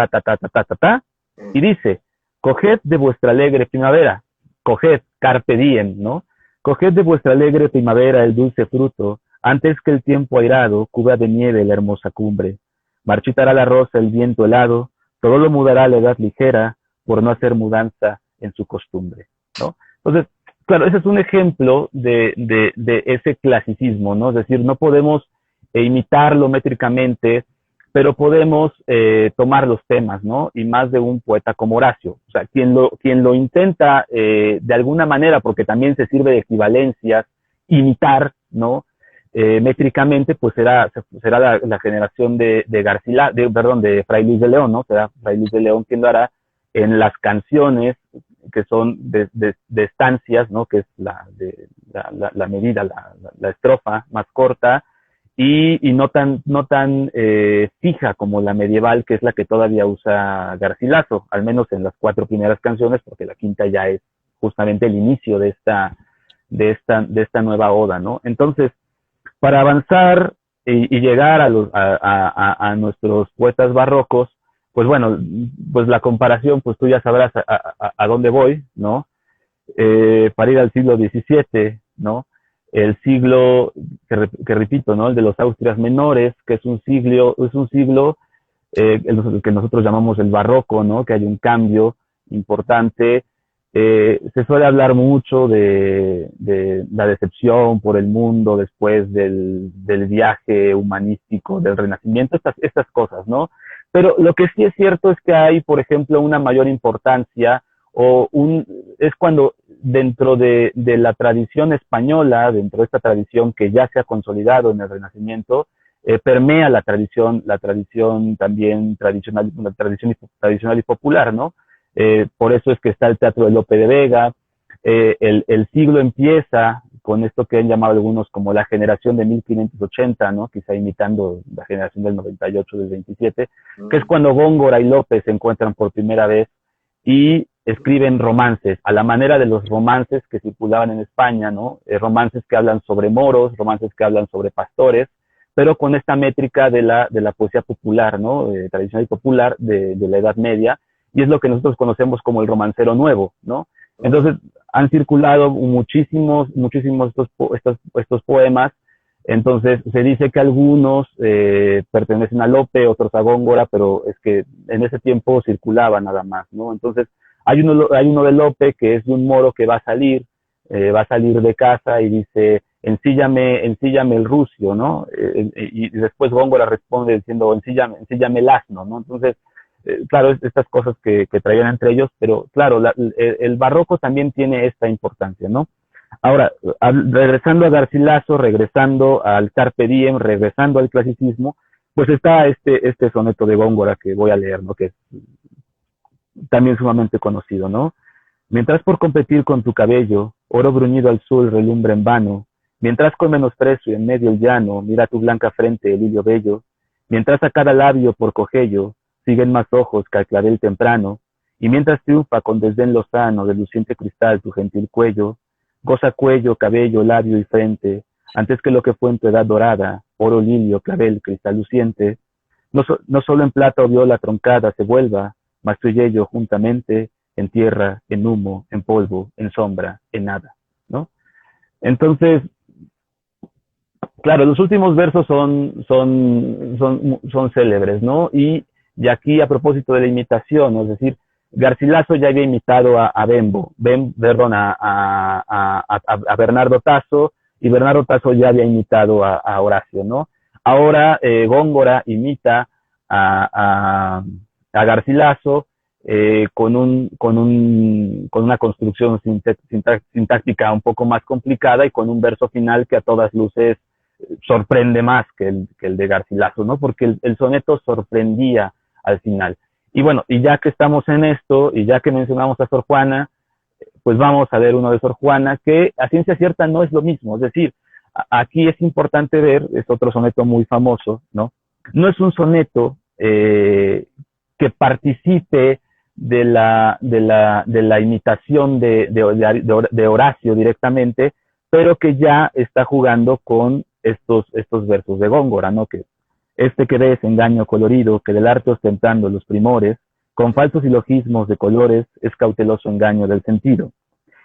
y dice, coged de vuestra alegre primavera, coged, carpe diem, ¿no? Coged de vuestra alegre primavera el dulce fruto, antes que el tiempo airado cubra de nieve la hermosa cumbre. marchitará la rosa el viento helado, todo lo mudará la edad ligera, por no hacer mudanza en su costumbre, ¿no? Entonces, claro, ese es un ejemplo de ese clasicismo, ¿no? Es decir, no podemos imitarlo métricamente, pero podemos tomar los temas, ¿no? Y más de un poeta como Horacio. O sea, quien lo intenta de alguna manera, porque también se sirve de equivalencias, imitar, ¿no? Métricamente, pues será la generación de Fray Luis de León, ¿no? Será Fray Luis de León quien lo hará en las canciones que son de estancias, ¿no? Que es la medida, la estrofa más corta, y no tan fija como la medieval, que es la que todavía usa Garcilaso, al menos en las 4 primeras canciones, porque la quinta ya es justamente el inicio de esta nueva oda, ¿no? Entonces, para avanzar y llegar a nuestros poetas barrocos, pues bueno, pues la comparación, pues tú ya sabrás a dónde voy, ¿no? Para ir al siglo XVII, ¿no? El siglo, que repito, ¿no? El de los Austrias menores, que es un siglo el que nosotros llamamos el barroco, ¿no? Que hay un cambio importante. Se suele hablar mucho de la decepción por el mundo después del viaje humanístico, del Renacimiento, estas cosas, ¿no? Pero lo que sí es cierto es que hay, por ejemplo, una mayor importancia es cuando dentro de la tradición española, dentro de esta tradición que ya se ha consolidado en el Renacimiento, permea la tradición también tradicional y popular, ¿no? Por eso es que está el teatro de Lope de Vega. El siglo empieza con esto que han llamado algunos como la generación de 1580, ¿no? Quizá imitando la generación del 98, del 27, que es cuando Góngora y Lope se encuentran por primera vez y escriben romances, a la manera de los romances que circulaban en España, ¿no? Romances que hablan sobre moros, romances que hablan sobre pastores, pero con esta métrica de la poesía popular, ¿no? Tradicional y popular de la Edad Media, y es lo que nosotros conocemos como el romancero nuevo, ¿no? Entonces, han circulado muchísimos estos poemas. Entonces, se dice que algunos pertenecen a Lope, otros a Góngora, pero es que en ese tiempo circulaba nada más, ¿no? Entonces, hay uno de Lope que es de un moro que va a salir de casa y dice, ensíllame el rucio, ¿no? Y después Góngora responde diciendo, ensíllame el asno, ¿no? Entonces, claro, estas cosas que traían entre ellos, pero claro, el barroco también tiene esta importancia, ¿no? Ahora, regresando a Garcilaso, regresando al Carpe Diem, regresando al clasicismo, pues está este soneto de Góngora que voy a leer, ¿no? Que es también sumamente conocido, ¿no? Mientras por competir con tu cabello, oro bruñido al sol relumbra en vano, mientras con menosprecio en medio el llano, mira tu blanca frente el lirio bello, mientras a cada labio por cogello, siguen más ojos que al clavel temprano, y mientras triunfa con desdén lozano de luciente cristal tu gentil cuello, goza cuello, cabello, labio y frente, antes que lo que fue en tu edad dorada, oro, lirio, clavel, cristal luciente, no solo en plata o viola troncada se vuelva, mas tú y ello juntamente, en tierra, en humo, en polvo, en sombra, en nada, ¿no? Entonces, claro, los últimos versos son célebres, ¿no? Y aquí, a propósito de la imitación, ¿no? Es decir, Garcilaso ya había imitado a Bernardo Tasso, y Bernardo Tasso ya había imitado a Horacio, ¿no? Ahora Góngora imita a Garcilaso con una construcción sintáctica un poco más complicada y con un verso final que a todas luces sorprende más que el de Garcilaso, ¿no? Porque el soneto sorprendía al final. Y bueno, y ya que estamos en esto, y ya que mencionamos a Sor Juana, pues vamos a ver uno de Sor Juana, que a ciencia cierta no es lo mismo. Es decir, aquí es importante ver, es otro soneto muy famoso, ¿no? No es un soneto que participe de la imitación de Horacio directamente, pero que ya está jugando con estos versos de Góngora, ¿no? Que que ves engaño colorido, que del arte ostentando los primores, con falsos silogismos de colores, es cauteloso engaño del sentido.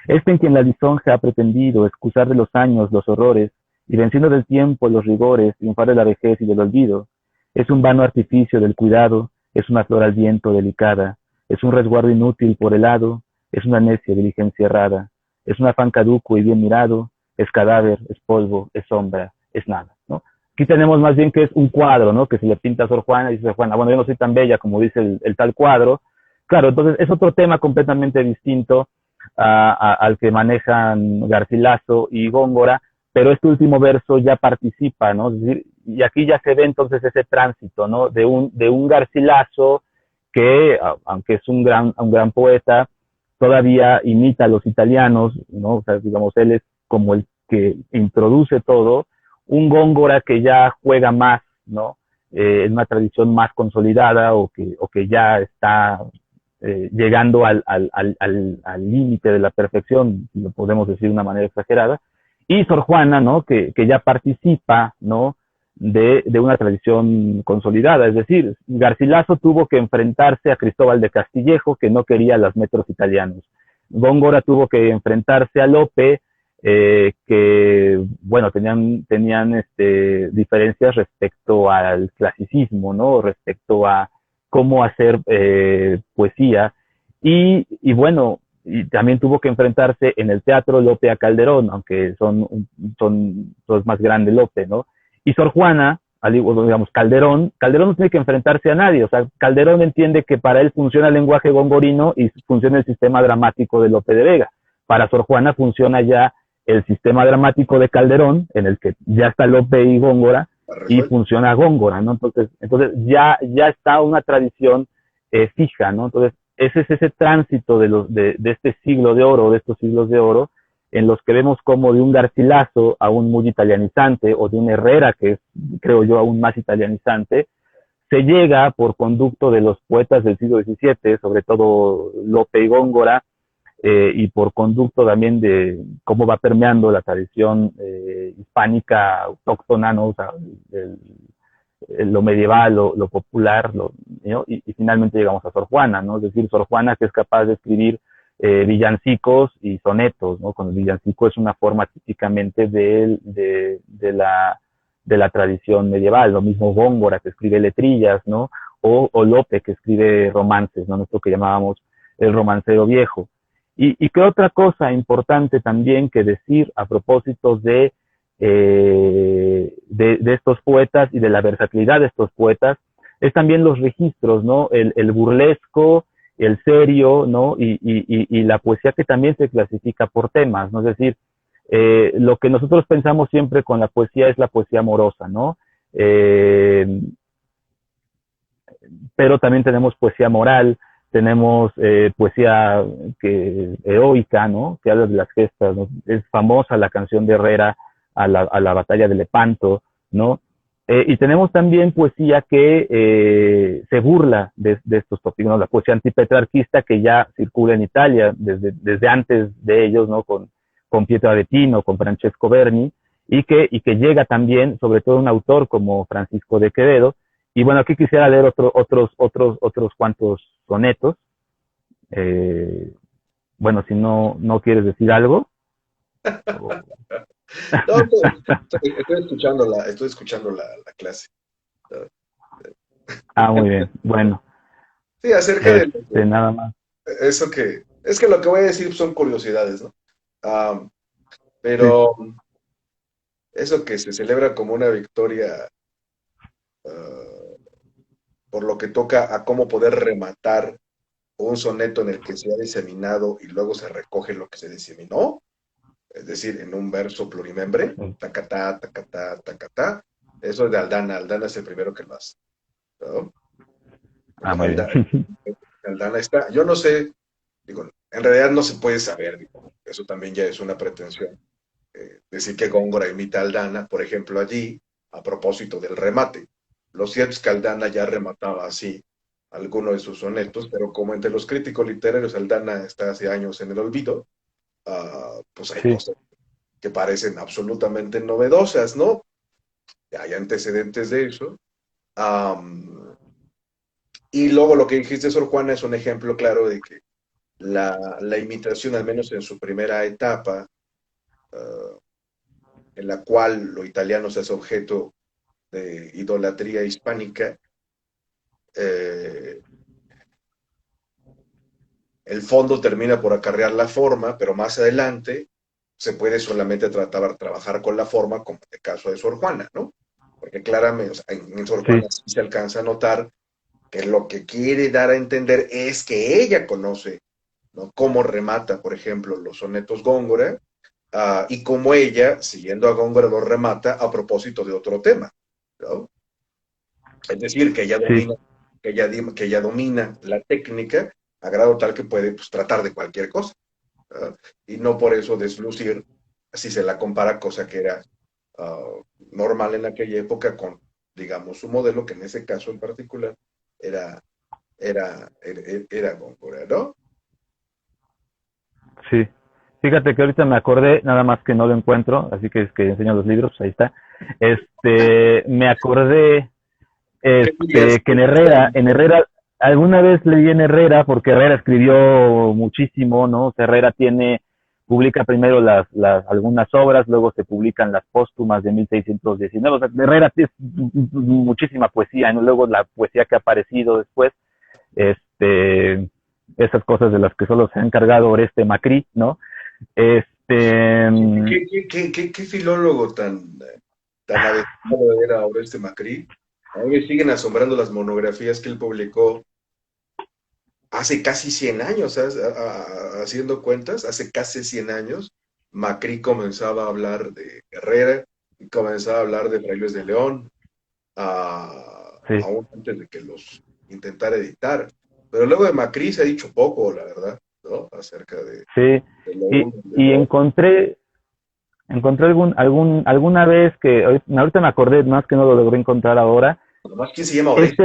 En quien la lisonja ha pretendido excusar de los años los horrores, y venciendo del tiempo los rigores, triunfar de la vejez y del olvido, Es un vano artificio del cuidado, es una flor al viento delicada, es un resguardo inútil por el hado, es una necia diligencia errada, es un afán caduco y bien mirado, es cadáver, es polvo, es sombra, es nada, ¿no? Aquí tenemos más bien que es un cuadro, ¿no? Que se le pinta a Sor Juana y dice Sor Juana, bueno, yo no soy tan bella como dice el tal cuadro. Claro, entonces es otro tema completamente distinto al que manejan Garcilaso y Góngora, pero este último verso ya participa, ¿no? Es decir, y aquí ya se ve entonces ese tránsito, ¿no? De un Garcilaso que, aunque es un gran poeta, todavía imita a los italianos, ¿no? O sea, digamos, él es como el que introduce todo, un Góngora que ya juega más, ¿no? En una tradición más consolidada o que ya está llegando al límite de la perfección, lo podemos decir de una manera exagerada, y Sor Juana, ¿no? Que ya participa, ¿no? De una tradición consolidada, es decir, Garcilaso tuvo que enfrentarse a Cristóbal de Castillejo, que no quería los metros italianos. Góngora tuvo que enfrentarse a Lope, que, bueno, tenían diferencias respecto al clasicismo, ¿no? Respecto a cómo hacer poesía. Y bueno, y también tuvo que enfrentarse en el teatro Lope a Calderón, aunque son más grande Lope, ¿no? Y Sor Juana, digamos, Calderón no tiene que enfrentarse a nadie, o sea, Calderón entiende que para él funciona el lenguaje gongorino y funciona el sistema dramático de Lope de Vega. Para Sor Juana funciona ya el sistema dramático de Calderón, en el que ya está Lope y Góngora, y funciona Góngora, ¿no? Entonces ya está una tradición fija, ¿no? Entonces, ese es ese tránsito de este siglo de oro, de estos siglos de oro, en los que vemos como de un Garcilaso a un muy italianizante, o de un Herrera, que es, creo yo, aún más italianizante, se llega por conducto de los poetas del siglo XVII, sobre todo Lope y Góngora, y por conducto también de cómo va permeando la tradición hispánica autóctona, ¿no? O sea, lo medieval, lo popular, ¿no? Y finalmente llegamos a Sor Juana, ¿no? Es decir, Sor Juana que es capaz de escribir villancicos y sonetos, ¿no? Con el villancico es una forma típicamente de la tradición medieval, lo mismo Góngora que escribe letrillas, ¿no? O Lope que escribe romances, ¿no? Esto que llamábamos el romancero viejo. Y qué otra cosa importante también que decir a propósito de estos poetas y de la versatilidad de estos poetas, es también los registros, ¿no? El burlesco, el serio, ¿no? Y la poesía que también se clasifica por temas, ¿no? Es decir, lo que nosotros pensamos siempre con la poesía es la poesía amorosa, ¿no? Pero también tenemos poesía moral, tenemos poesía heroica, ¿no? Que habla de las gestas, ¿no? Es famosa la canción de Herrera a la batalla de Lepanto, ¿no? Y tenemos también poesía que se burla de estos tópicos, ¿no? La poesía antipetrarquista que ya circula en Italia desde antes de ellos, ¿no? Con Pietro Aretino, con Francesco Berni, y que llega también, sobre todo un autor como Francisco de Quevedo. Y bueno, aquí quisiera leer otros cuantos sonetos. Eh, bueno, si no quieres decir algo. O... No, estoy escuchando la clase. Ah, muy bien. Bueno, Sí, acerca de nada más. eso es que lo que voy a decir son curiosidades, ¿no? Ah, Sí, pero eso que se celebra como una victoria, ah, por lo que toca a cómo poder rematar un soneto en el que se ha diseminado y luego se recoge lo que se diseminó, es decir, en un verso plurimembre, tacatá, tacatá, tacatá. Eso es de Aldana. Aldana es el primero que lo hace, ¿no? ah, muy bien. Aldana, Aldana está, yo no sé, digo, en realidad no se puede saber, digo, eso también ya es una pretensión. Decir que Góngora imita a Aldana, por ejemplo, allí, a propósito del remate. Lo cierto es que Aldana ya remataba así algunos de sus sonetos, pero como entre los críticos literarios Aldana está hace años en el olvido, pues hay Sí, cosas que parecen absolutamente novedosas, ¿no? Hay antecedentes de eso. Um, y luego lo que dijiste, Sor Juana, es un ejemplo claro de que la imitación, al menos en su primera etapa, en la cual lo italiano se hace objeto de idolatría hispánica, eh, el fondo termina por acarrear la forma, pero más adelante se puede solamente trabajar con la forma, como en el caso de Sor Juana, ¿no? Porque claramente, o sea, en Sor sí, Juana sí se alcanza a notar que lo que quiere dar a entender es que ella conoce, ¿no?, cómo remata, por ejemplo, los sonetos Góngora, y cómo ella, siguiendo a Góngora, los remata a propósito de otro tema, ¿no? Es decir, que ella sí. domina, que ella domina la técnica a grado tal que puede, pues, tratar de cualquier cosa, ¿verdad? Y no por eso deslucir, si se la compara, cosa que era normal en aquella época con, digamos, su modelo, que en ese caso en particular era, era Góngora, ¿no? Sí. Fíjate que ahorita me acordé, nada más que no lo encuentro, así que es que enseño los libros, ahí está. Me acordé, ¿Qué dirías que tú? En Herrera, alguna vez leí en Herrera, porque Herrera escribió muchísimo, ¿no? O sea, Herrera publica primero algunas obras, luego se publican las póstumas de 1619. O sea, Herrera es muchísima poesía, ¿no? Luego la poesía que ha aparecido después, este, esas cosas de las que solo se ha encargado Oreste Macri, ¿no? Este, ¿Qué filólogo tan aventajado era Oreste Macri? A mí me siguen asombrando las monografías que él publicó hace casi 100 años, ¿sabes? Haciendo cuentas, hace casi 100 años, Macri comenzaba a hablar de Herrera y comenzaba a hablar de Fray Luis de León, sí, aún antes de que los intentara editar. Pero luego de Macri se ha dicho poco, la verdad, ¿no? Acerca sí. de lo Y, uno y de y lo otro. encontré alguna vez que, ahorita me acordé, más que no lo logré encontrar ahora, Además, ¿quién se llama Oreste?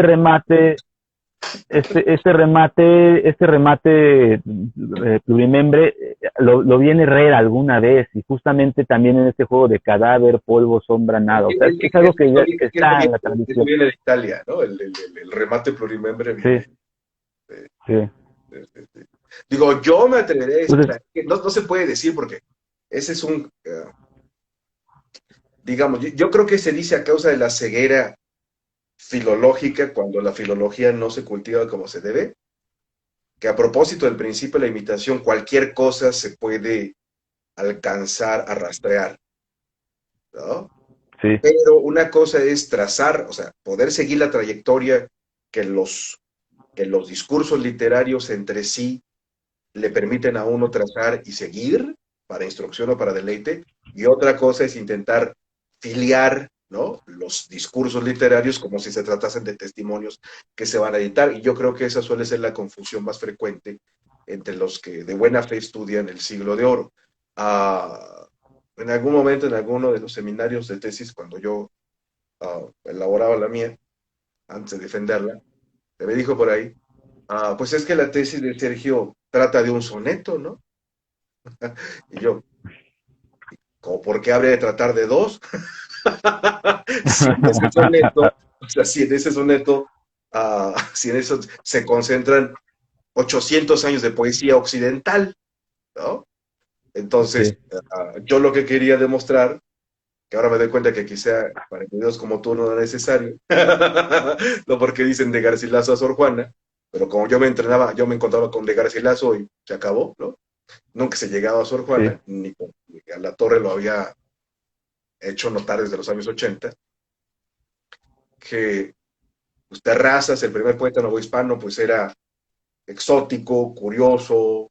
este remate, este remate plurimembre, lo vi en Herrera alguna vez, y justamente también en este juego de cadáver, polvo, sombra, Es nada. O que, sea, es que, es algo es que que eso, ya es que está en la eso tradición. viene de Italia, ¿no? El remate plurimembre Sí, viene de, sí. digo, yo me atreveré a decir, o Entonces, sea, que no se puede decir porque ese es un, digamos, yo creo que se dice a causa de la ceguera filológica, cuando la filología no se cultiva como se debe, que a propósito del principio de la imitación, cualquier cosa se puede alcanzar a rastrear, ¿no? sí, Pero una cosa es trazar, o sea, poder seguir la trayectoria que que los discursos literarios entre sí le permiten a uno trazar y seguir para instrucción o para deleite, y otra cosa es intentar filiar, ¿no?, los discursos literarios como si se tratasen de testimonios que se van a editar, y yo creo que esa suele ser la confusión más frecuente entre los que de buena fe estudian el siglo de oro. En algún momento, en alguno de los seminarios de tesis, cuando yo elaboraba la mía, antes de defenderla, me dijo por ahí, pues es que la tesis de Sergio trata de un soneto, ¿no? Y yo, ¿cómo por qué habría de tratar de dos? Si en ese soneto, o sea, si en ese soneto, si en eso se concentran 800 años de poesía occidental, ¿no? Entonces, sí, yo lo que quería demostrar, que ahora me doy cuenta que quizá para videos como tú no era necesario, no porque dicen de Garcilaso a Sor Juana, pero como yo me entrenaba, yo me encontraba con de Garcilaso y se acabó, ¿no? Nunca se llegaba a Sor sí, Juana, ni a la Torre lo había hecho notar desde los años 80, que pues, Terrazas, el primer poeta novohispano, pues era exótico, curioso,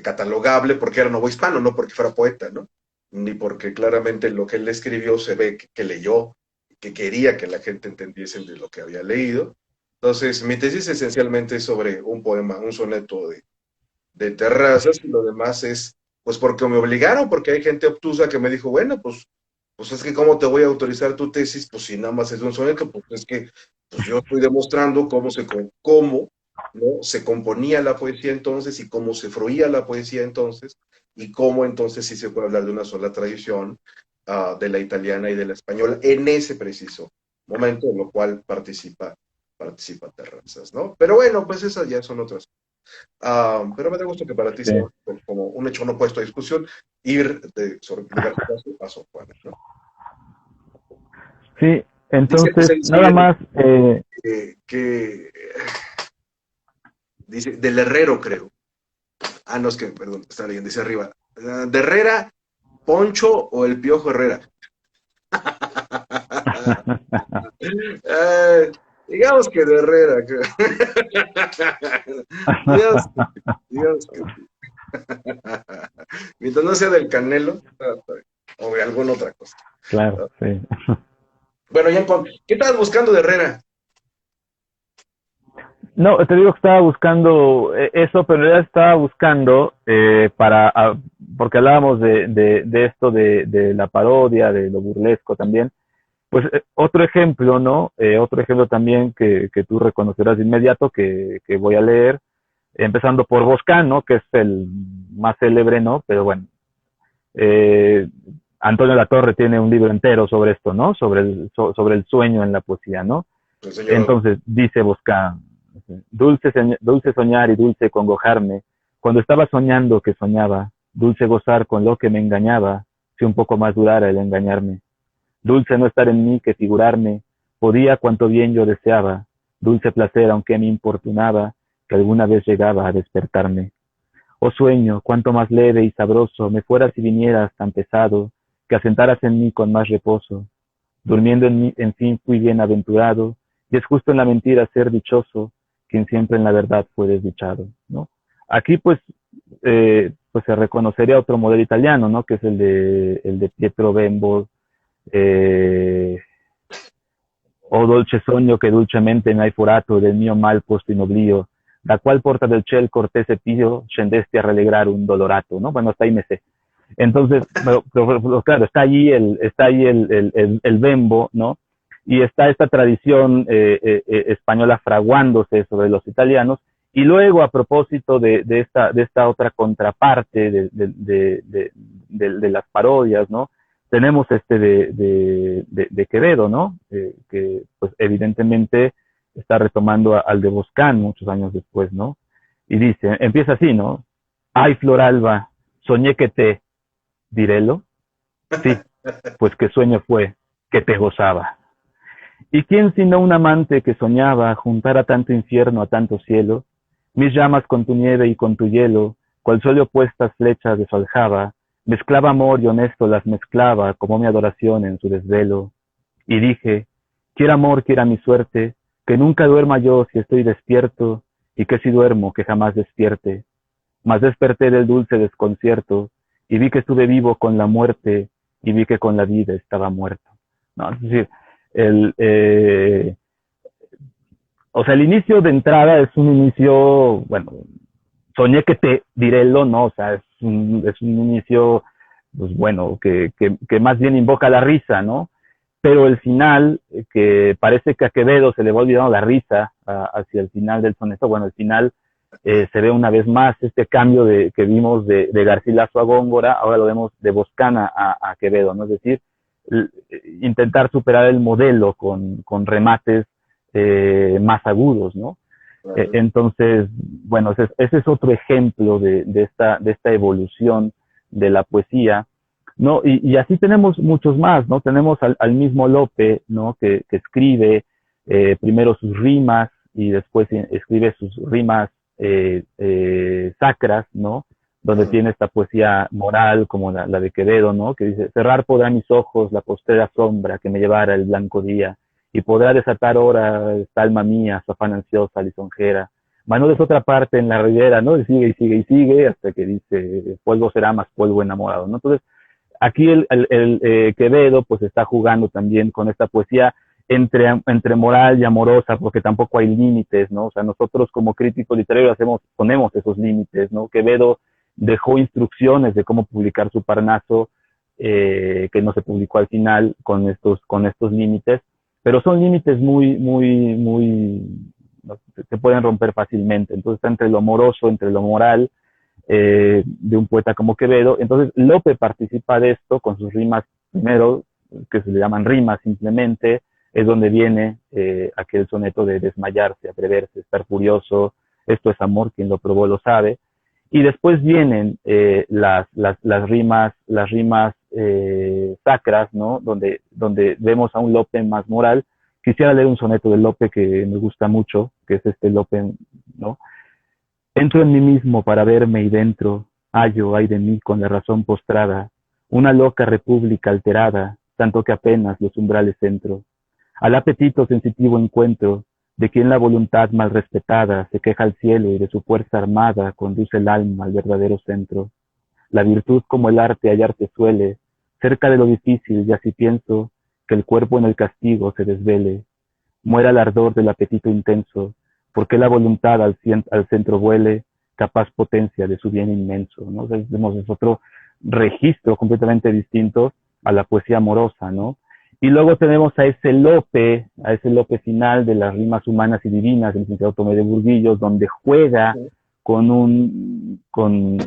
catalogable, porque era novohispano, no porque fuera poeta, ¿no? Ni porque claramente lo que él escribió se ve que leyó, que quería que la gente entendiese de lo que había leído. Entonces, mi tesis esencialmente es sobre un poema, un soneto de Terrazas, y lo demás es, pues porque me obligaron, porque hay gente obtusa que me dijo, bueno, pues es que cómo te voy a autorizar tu tesis, pues si nada más es de un soneto, pues es que pues yo estoy demostrando cómo, ¿no?, se componía la poesía entonces y cómo se fruía la poesía entonces y cómo entonces sí se puede hablar de una sola tradición, de la italiana y de la española en ese preciso momento, en lo cual participa Terrazas, ¿no? Pero bueno, pues esas ya son otras. Pero me da gusto que para ti Sí, sea como un hecho no puesto a discusión ir sobre de Garcilaso a Sor Juana, ¿no? sí, Dice entonces, el nada siguiente, más, que dice, del Herrero, creo. Ah, no, es que, perdón, está leyendo, dice arriba. De Herrera, Poncho o el Piojo Herrera. Digamos que de Herrera. digamos, digamos que sí. Mientras no sea del Canelo, está bien. O de alguna otra cosa. claro, sí. Bueno, ya, ¿qué estabas buscando de Herrera? No, te digo que estaba buscando eso, pero en realidad estaba buscando porque hablábamos de esto de la parodia, de lo burlesco también. Pues otro ejemplo, ¿no? Otro ejemplo también que tú reconocerás de inmediato que voy a leer, empezando por Boscano, que es el más célebre, ¿no? Pero bueno, eh, Antonio Latorre tiene un libro entero sobre esto, ¿no? Sobre el sueño en la poesía, ¿no? El señor. Entonces, dice Bosca, dulce soñar y dulce congojarme, cuando estaba soñando que soñaba, dulce gozar con lo que me engañaba, si un poco más durara el engañarme. Dulce no estar en mí que figurarme, podía cuanto bien yo deseaba, dulce placer aunque me importunaba, que alguna vez llegaba a despertarme. Oh sueño, cuánto más leve y sabroso me fueras si vinieras tan pesado, que asentaras en mí con más reposo. Durmiendo en mí, en fin, fui bienaventurado, y es justo en la mentira ser dichoso, quien siempre en la verdad fue desdichado, ¿no? Aquí, pues se reconocería otro modelo italiano, ¿no? Que es el de Pietro Bembo, eh, o dolce sogno che dolcemente mi hai furato del mio mal posto in oblio, da qual porta del ciel cortese pío scendesti a rallegrar un dolorato, ¿no? Bueno, hasta ahí me sé. Entonces, pero claro, está ahí el Bembo, ¿no? Y está esta tradición española fraguándose sobre los italianos. Y luego, a propósito de esta otra contraparte de las parodias, ¿no? Tenemos este de Quevedo, ¿no? Que pues evidentemente está retomando al de Boscán muchos años después, ¿no? Y dice, empieza así, ¿no? Ay, Floralba, soñé que te, dirélo, sí, pues qué sueño fue, que te gozaba. ¿Y quién sino un amante que soñaba juntar a tanto infierno, a tanto cielo? Mis llamas con tu nieve y con tu hielo, cual suele opuestas flechas de su aljaba, mezclaba amor y honesto las mezclaba como mi adoración en su desvelo. Y dije, quiera amor, quiera mi suerte, que nunca duerma yo si estoy despierto, y que si duermo, que jamás despierte. Mas desperté del dulce desconcierto, y vi que estuve vivo con la muerte, y vi que con la vida estaba muerto. ¿No? Es decir, el, eh, o sea, el inicio de entrada es un inicio, bueno, soñé que te diré lo, ¿no? O sea, es un inicio, pues bueno, que más bien invoca la risa, ¿no? Pero el final, que parece que a Quevedo se le va olvidando la risa hacia el final del soneto, bueno, el final se ve una vez más este cambio que vimos de Garcilaso a Góngora, ahora lo vemos de Boscana a Quevedo, ¿no? Es decir, intentar superar el modelo con remates más agudos, ¿no? Entonces, bueno, ese es otro ejemplo de esta evolución de la poesía, ¿no? Y así tenemos muchos más, ¿no? Tenemos al mismo Lope, ¿no? Que escribe primero sus rimas y después escribe sus rimas sacras, ¿no? Donde tiene esta poesía moral como la de Quevedo, ¿no? Que dice, cerrar podrá mis ojos la postrera sombra que me llevara el blanco día, y podrá desatar ahora esta alma mía, su afán ansiosa, lisonjera. Manuel es otra parte en la ribera, ¿no? Y sigue y sigue y sigue hasta que dice, polvo será más polvo enamorado, ¿no? Entonces, aquí el Quevedo pues está jugando también con esta poesía entre moral y amorosa, porque tampoco hay límites, ¿no? O sea, nosotros como críticos literarios ponemos esos límites, ¿no? Quevedo dejó instrucciones de cómo publicar su Parnaso, que no se publicó al final con estos límites, pero son límites muy, muy, muy, ¿no? Se pueden romper fácilmente. Entonces está entre lo amoroso, entre lo moral, de un poeta como Quevedo. Entonces Lope participa de esto con sus rimas primero, que se le llaman rimas simplemente, es donde viene aquel soneto de desmayarse, atreverse, estar furioso, esto es amor, quien lo probó lo sabe. Y después vienen las rimas sacras, ¿no? Donde vemos a un Lope más moral. Quisiera leer un soneto de Lope que me gusta mucho, que es este Lope, ¿no? Entro en mí mismo para verme y dentro hallo, ay de mí, con la razón postrada, una loca república alterada, tanto que apenas los umbrales entro. Al apetito sensitivo encuentro, de quien la voluntad mal respetada se queja al cielo y de su fuerza armada conduce el alma al verdadero centro. La virtud como el arte hallarte suele, cerca de lo difícil, y así pienso, que el cuerpo en el castigo se desvele, muera el ardor del apetito intenso, porque la voluntad al centro vuele, capaz potencia de su bien inmenso, ¿no? Entonces, vemos, es otro registro completamente distinto a la poesía amorosa, ¿no? Y luego tenemos a ese Lope final de las rimas humanas y divinas del licenciado Tomé de Burguillos, donde juega con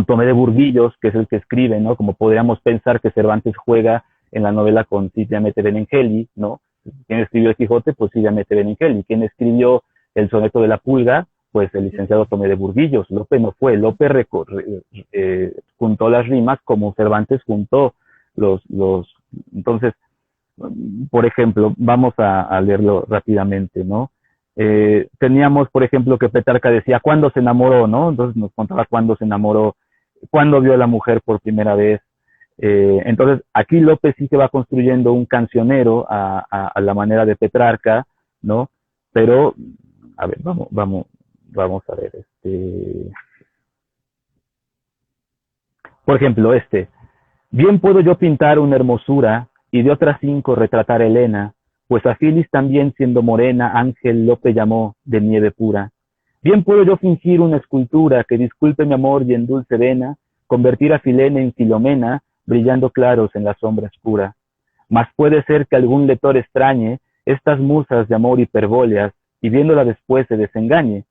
Tomé de Burguillos, que es el que escribe, ¿no? Como podríamos pensar que Cervantes juega en la novela con Silvia Mete Benengeli, ¿no? ¿Quién escribió El Quijote? Pues Silvia Mete Benengeli. ¿Quién escribió el soneto de la pulga? Pues el licenciado Tomé de Burguillos. Lope no fue. Lope juntó las rimas como Cervantes juntó los. Entonces, por ejemplo, vamos a leerlo rápidamente, ¿no? Teníamos, por ejemplo, que Petrarca decía, ¿cuándo se enamoró, no? Entonces nos contaba cuándo se enamoró, cuándo vio a la mujer por primera vez. Entonces, aquí López sí se va construyendo un cancionero a la manera de Petrarca, ¿no? Pero, a ver, vamos a ver, por ejemplo, bien puedo yo pintar una hermosura y de otras 5 retratar a Helena, pues a Filis también siendo morena, Ángel Lope llamó de nieve pura. Bien puedo yo fingir una escultura que disculpe mi amor y en dulce vena, convertir a Filena en Filomena, brillando claros en la sombra oscura. Mas puede ser que algún lector extrañe estas musas de amor hiperbóleas y viéndola después se desengañe.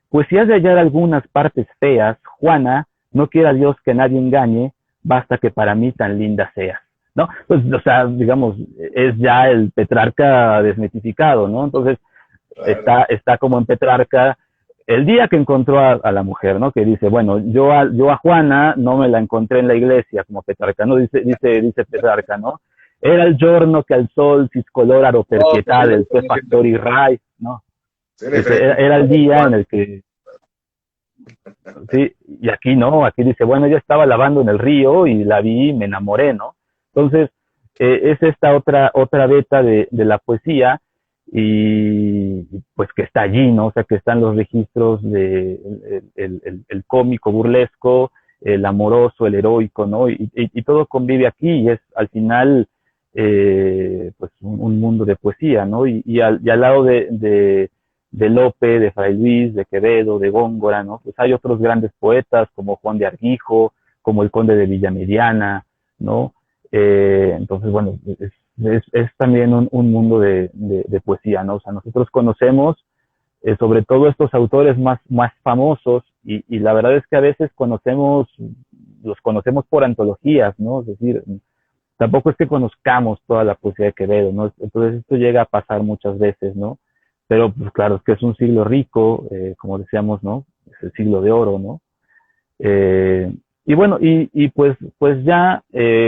Pues si has de hallar algunas partes feas, Juana, no quiera Dios que nadie engañe, basta que para mí tan linda seas, ¿no? Pues, o sea, digamos, es ya el Petrarca desmitificado, ¿no? Entonces, está como en Petrarca el día que encontró a la mujer, ¿no? Que dice, bueno, yo a Juana no me la encontré en la iglesia, como Petrarca, ¿no? Dice Petrarca, ¿no? Era el giorno que al sol ciscoloraro perpietade el sue factori rai, ¿no? Era el día en el que, sí, y aquí no, aquí dice, bueno, yo estaba lavando en el río y la vi y me enamoré, ¿no? Entonces, es esta otra beta de la poesía y pues que está allí, ¿no? O sea, que están los registros de el cómico burlesco, el amoroso, el heroico, ¿no? Y todo convive aquí y es al final pues un mundo de poesía, ¿no? Y al lado de Lope, de Fray Luis, de Quevedo, de Góngora, ¿no? Pues hay otros grandes poetas como Juan de Arquijo, como el Conde de Villamediana, ¿no? Entonces, bueno, es también un mundo de poesía, ¿no? O sea, nosotros conocemos sobre todo estos autores más famosos y la verdad es que a veces los conocemos por antologías, ¿no? Es decir, tampoco es que conozcamos toda la poesía de Quevedo, ¿no? Entonces esto llega a pasar muchas veces, ¿no? Pero pues claro, es que es un siglo rico, como decíamos, ¿no? Es el siglo de oro, ¿no? Y bueno, pues ya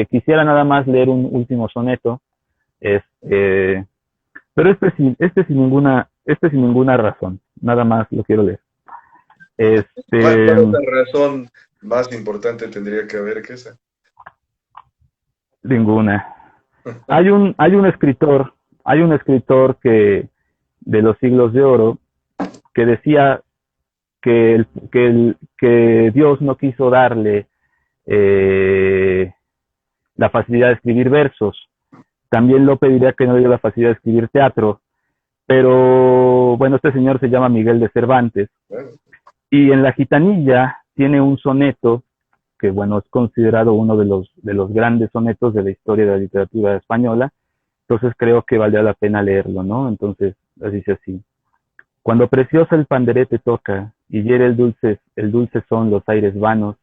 quisiera nada más leer un último soneto, pero sin ninguna razón, nada más lo quiero leer. ¿Cuál otra razón más importante tendría que haber que esa? Ninguna. Hay un escritor que de los siglos de oro que decía que Dios no quiso darle la facilidad de escribir versos. También Lope diría que no le dio la facilidad de escribir teatro, pero bueno, este señor se llama Miguel de Cervantes. Y en La Gitanilla tiene un soneto que, bueno, es considerado uno de los grandes sonetos de la historia de la literatura española. Entonces creo que valdría la pena leerlo, ¿no? Entonces, dice así. Cuando preciosa el panderete toca y hiere el dulce son los aires vanos,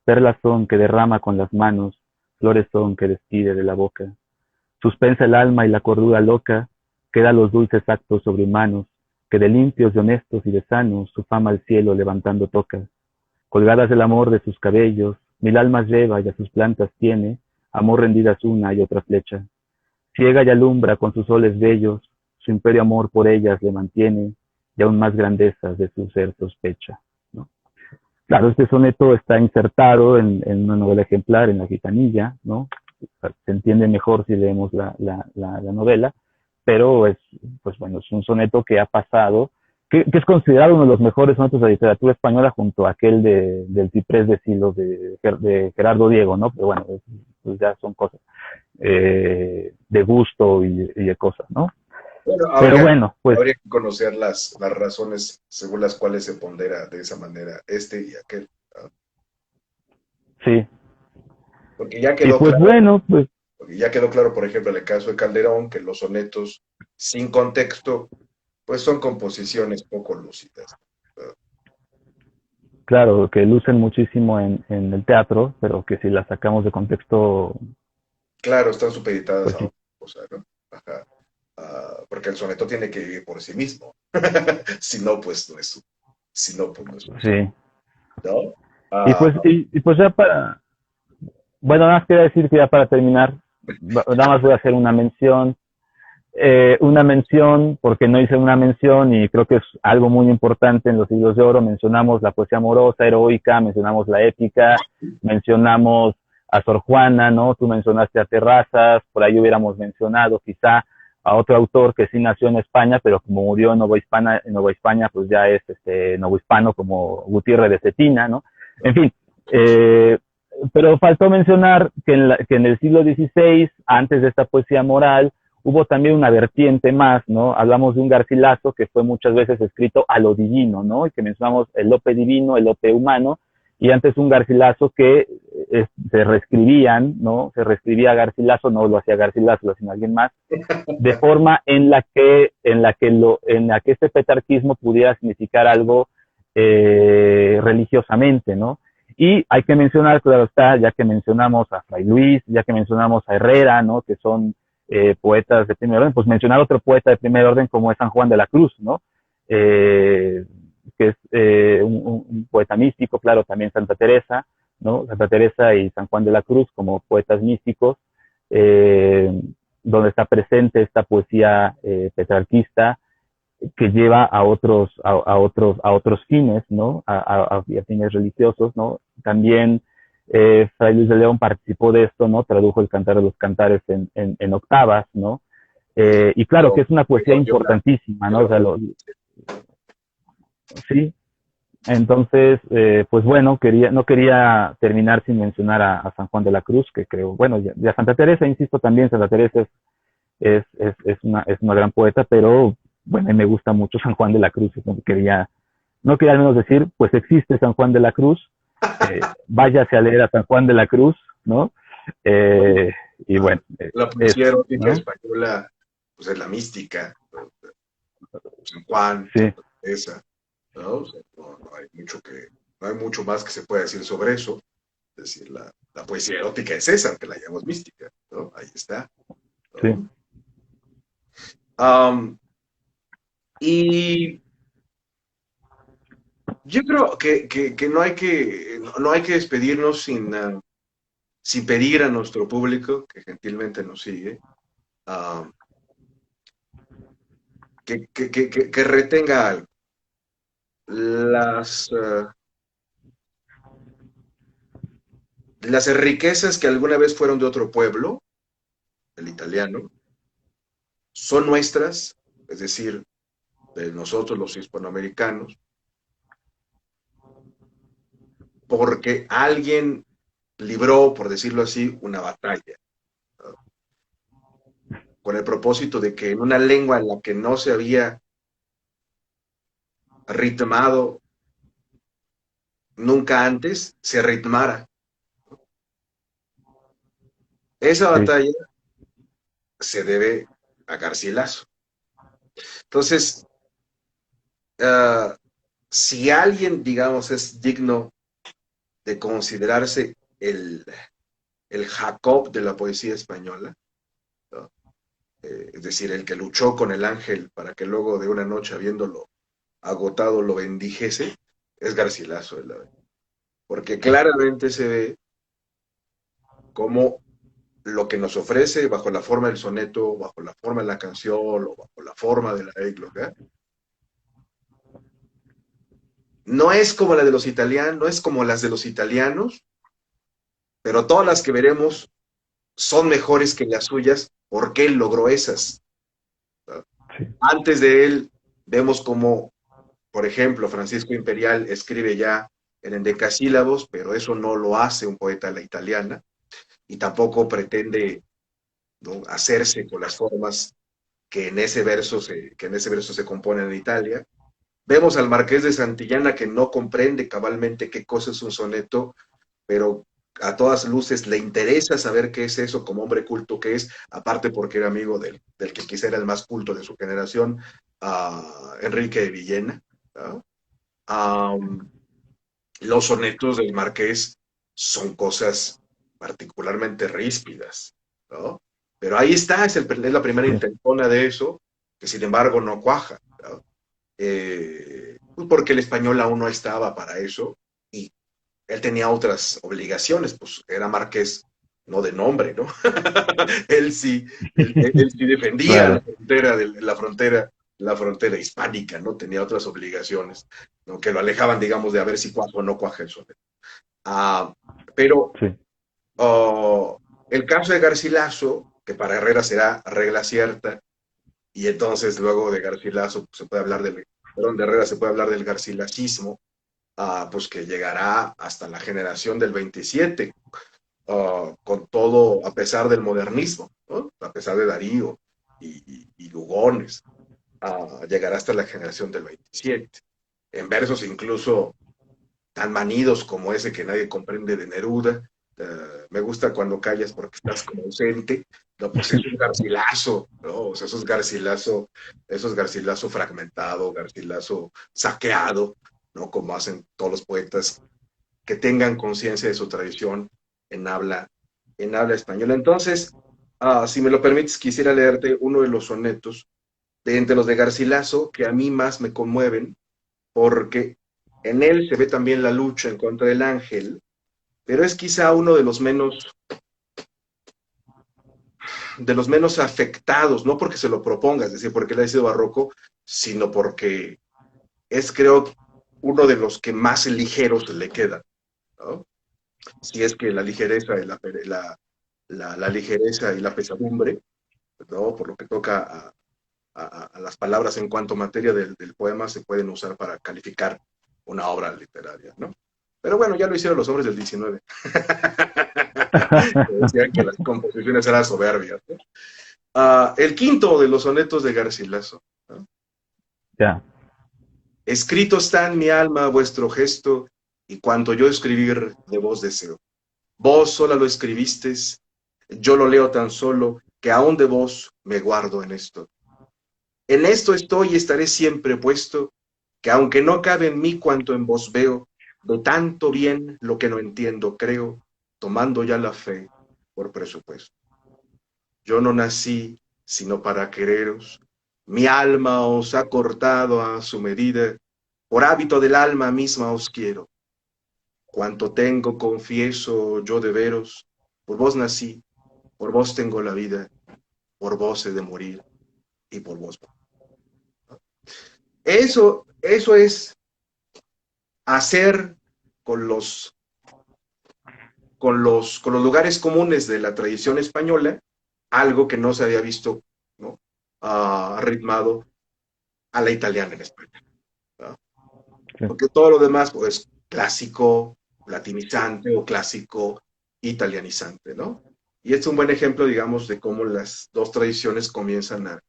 perlas son que derrama con las manos, flores son que despide de la boca. Suspensa el alma y la cordura loca, queda los dulces actos sobrehumanos, que de limpios, de honestos y de sanos, su fama al cielo levantando toca. Colgadas del amor de sus cabellos, mil almas lleva y a sus plantas tiene, amor rendidas una y otra flecha. Ciega y alumbra con sus soles bellos, su imperio amor por ellas le mantiene, y aún más grandezas de su ser sospecha, ¿no? Claro, este soneto está insertado en una novela ejemplar, en La Gitanilla, ¿no? Se entiende mejor si leemos la novela, pero es, pues bueno, es un soneto que ha pasado, que es considerado uno de los mejores sonetos de la literatura española junto a aquel del Ciprés de Silos de Gerardo Diego, ¿no? Pero bueno, pues ya son cosas de gusto y de cosas, ¿no? Bueno, Pero bueno, pues habría que conocer las razones según las cuales se pondera de esa manera este y aquel, ¿no? sí. Porque ya Y quedó pues claro, bueno, pues porque ya quedó claro, por ejemplo, en el caso de Calderón, que los sonetos sin contexto, pues son composiciones poco lúcidas, ¿no? claro, que lucen muchísimo en el teatro, pero que si las sacamos de contexto, Claro, están supeditadas pues a sí, otra cosa, ¿no? Ajá. Porque el soneto tiene que vivir por sí mismo. Si no, pues no es, si no, pues no es un soneto, sí. ¿no? Y Ah, pues, y pues ya para, bueno, nada más quería decir que ya para terminar, nada más voy a hacer una mención, porque no hice una mención y creo que es algo muy importante en los siglos de oro. Mencionamos la poesía amorosa, heroica, mencionamos la épica, mencionamos a Sor Juana, ¿no? Tú mencionaste a Terrazas, por ahí hubiéramos mencionado quizá a otro autor que sí nació en España, pero como murió en Nueva España, pues ya es novohispano como Gutiérrez de Cetina, ¿no? En fin, eh, pero faltó mencionar que en el siglo XVI, antes de esta poesía moral, hubo también una vertiente más, ¿no? Hablamos de un Garcilaso que fue muchas veces escrito a lo divino, ¿no? Y que mencionamos el Lope divino, el Lope humano, y antes un Garcilaso que se reescribían, ¿no? Se reescribía Garcilaso, no lo hacía Garcilaso, lo hacía alguien más, de forma en la que este petarquismo pudiera significar algo religiosamente, ¿no? Y hay que mencionar, claro está, ya que mencionamos a Fray Luis, ya que mencionamos a Herrera, ¿no? Que son poetas de primer orden, pues mencionar otro poeta de primer orden como es San Juan de la Cruz, ¿no? Que es un poeta místico, claro, también Santa Teresa, ¿no? Santa Teresa y San Juan de la Cruz como poetas místicos, eh, donde está presente esta poesía petrarquista que lleva a otros fines, ¿no? A fines religiosos, ¿no? También Fray Luis de León participó de esto, ¿no? Tradujo el Cantar de los Cantares en octavas, ¿no? Y claro que yo, es una poesía importantísima, yo ¿no? O sea, sí. Entonces, pues bueno, no quería terminar sin mencionar a San Juan de la Cruz, que creo, bueno, ya Santa Teresa, insisto también, Santa Teresa es una gran poeta, pero bueno, a mí me gusta mucho San Juan de la Cruz, no quería al menos decir, pues existe San Juan de la Cruz, váyase a leer a San Juan de la Cruz, ¿no? Y bueno, la poesía eso, erótica ¿no? española, pues es la mística, ¿no? San Juan, Sí, Santa Teresa, ¿no? O sea, no hay mucho no hay mucho más que se pueda decir sobre eso. Es decir, la poesía erótica es esa, aunque la llamamos mística, ¿no? Ahí está, sí, ¿no? Am, y yo creo que no hay que despedirnos sin pedir a nuestro público, que gentilmente nos sigue, am, que retenga algo. Las, las riquezas que alguna vez fueron de otro pueblo, el italiano, son nuestras, es decir, de nosotros los hispanoamericanos, porque alguien libró, por decirlo así, una batalla, ¿no? Con el propósito de que en una lengua en la que no se había ritmado nunca antes, se ritmara. Esa sí, batalla se debe a Garcilaso. Entonces, uh, si alguien, digamos, es digno de considerarse el Jacob de la poesía española, ¿no? es decir, el que luchó con el ángel para que luego de una noche habiéndolo agotado lo bendijese, es Garcilaso, porque claramente se ve cómo lo que nos ofrece bajo la forma del soneto, bajo la forma de la canción o bajo la forma de la égloga, no es como la de los italianos, no es como las de los italianos, pero todas las que veremos son mejores que las suyas porque él logró esas. sí, Antes de él vemos como, por ejemplo, Francisco Imperial escribe ya en endecasílabos, pero eso no lo hace un poeta a la italiana y tampoco pretende, ¿no?, hacerse con las formas que en ese verso se componen en Italia. Vemos al Marqués de Santillana que no comprende cabalmente qué cosa es un soneto, pero a todas luces le interesa saber qué es eso como hombre culto que es, aparte porque era amigo del que quizá era el más culto de su generación, Enrique de Villena, ¿no? Um, los sonetos del Marqués son cosas particularmente ríspidas, ¿no? Pero ahí está, es la primera sí, intentona de eso, que sin embargo no cuaja, ¿no? Pues porque el español aún no estaba para eso y él tenía otras obligaciones, pues era marqués, no de nombre, ¿no? él sí, él sí defendía claro, la frontera hispánica, ¿no? Tenía otras obligaciones, ¿no?, que lo alejaban, digamos, de a ver si cuaja o no cuaja el soneto. Ah, pero sí, oh, el caso de Garcilaso, que para Herrera será regla cierta, y entonces luego de Garcilaso pues, se puede hablar del, perdón, de Herrera se puede hablar del garcilacismo, pues que llegará hasta la generación del 27, con todo, a pesar del modernismo, ¿no?, a pesar de Darío y Lugones, llegará hasta la generación del 27. En versos incluso tan manidos como ese que nadie comprende de Neruda. Me gusta cuando callas porque estás como ausente. No, pues es un garcilazo, ¿no? O sea, eso es garcilazo fragmentado, garcilazo saqueado, ¿no? Como hacen todos los poetas que tengan conciencia de su tradición en habla, en habla española. Entonces, si me lo permites, quisiera leerte uno de los sonetos de entre los de Garcilaso que a mí más me conmueven, porque en él se ve también la lucha en contra del ángel, pero es quizá uno de los menos afectados, no porque se lo proponga, es decir, porque él ha sido barroco, sino porque es, creo, uno de los que más ligeros le quedan, ¿no? Si es que la ligereza y la ligereza y la pesadumbre, ¿no?, por lo que toca a las palabras en cuanto a materia del poema se pueden usar para calificar una obra literaria, ¿no? Pero bueno, ya lo hicieron los hombres del 19. Decían que las composiciones eran soberbias, ¿no? El quinto de los sonetos de Garcilaso, ¿no? ya, Escrito está en mi alma vuestro gesto, y cuanto yo escribir de vos deseo. Vos sola lo escribistes, yo lo leo tan solo, que aún de vos me guardo en esto. En esto estoy y estaré siempre puesto, que aunque no cabe en mí cuanto en vos veo, de tanto bien lo que no entiendo creo, tomando ya la fe por presupuesto. Yo no nací sino para quereros, mi alma os ha cortado a su medida, por hábito del alma misma os quiero. Cuanto tengo confieso yo de veros, por vos nací, por vos tengo la vida, por vos he de morir y por vos. Eso es hacer con con los lugares comunes de la tradición española algo que no se había visto, ¿no?, ritmado a la italiana en España, ¿no? sí, Porque todo lo demás pues clásico latinizante o clásico italianizante, ¿no? Y este es un buen ejemplo, digamos, de cómo las dos tradiciones comienzan a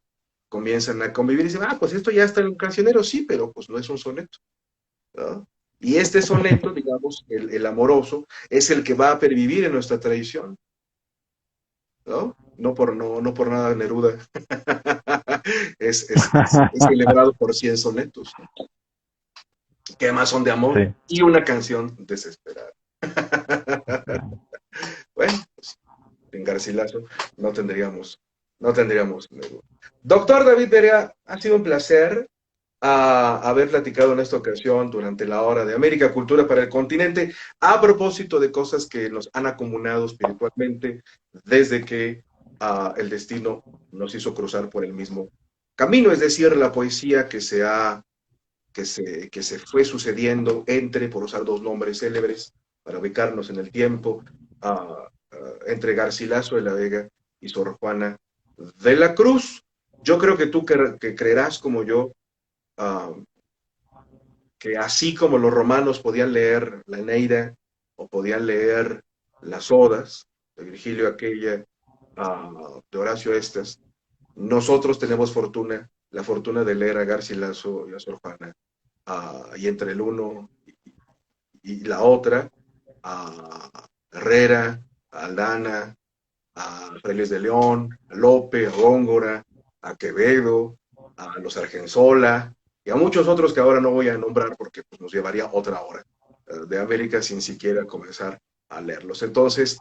convivir y dicen, pues esto ya está en un cancionero, sí, pero pues no es un soneto, ¿no? Y este soneto, digamos, el amoroso, es el que va a pervivir en nuestra tradición, ¿no? No por nada Neruda es celebrado por 100 sonetos, ¿no?, que además son de amor sí, y una canción desesperada. ya, Bueno, pues en Garcilaso no tendríamos no tendríamos ego. Doctor David Berea, ha sido un placer haber platicado en esta ocasión durante la hora de América Cultura para el continente a propósito de cosas que nos han acumulado espiritualmente desde que el destino nos hizo cruzar por el mismo camino, es decir, la poesía que se fue sucediendo entre, por usar dos nombres célebres para ubicarnos en el tiempo, entre Garcilaso de la Vega y Sor Juana de la Cruz. Yo creo que tú que creerás como yo uh, que así como los romanos podían leer la Eneida o podían leer las Odas de Virgilio aquella, de Horacio estas, nosotros tenemos la fortuna de leer a Garcilaso y a Sor Juana, y entre el uno y la otra, a Herrera, a Aldana, a Fray de León, a Lope, a Góngora, a Quevedo, a los Argensola y a muchos otros que ahora no voy a nombrar porque pues, nos llevaría otra hora de América sin siquiera comenzar a leerlos. Entonces,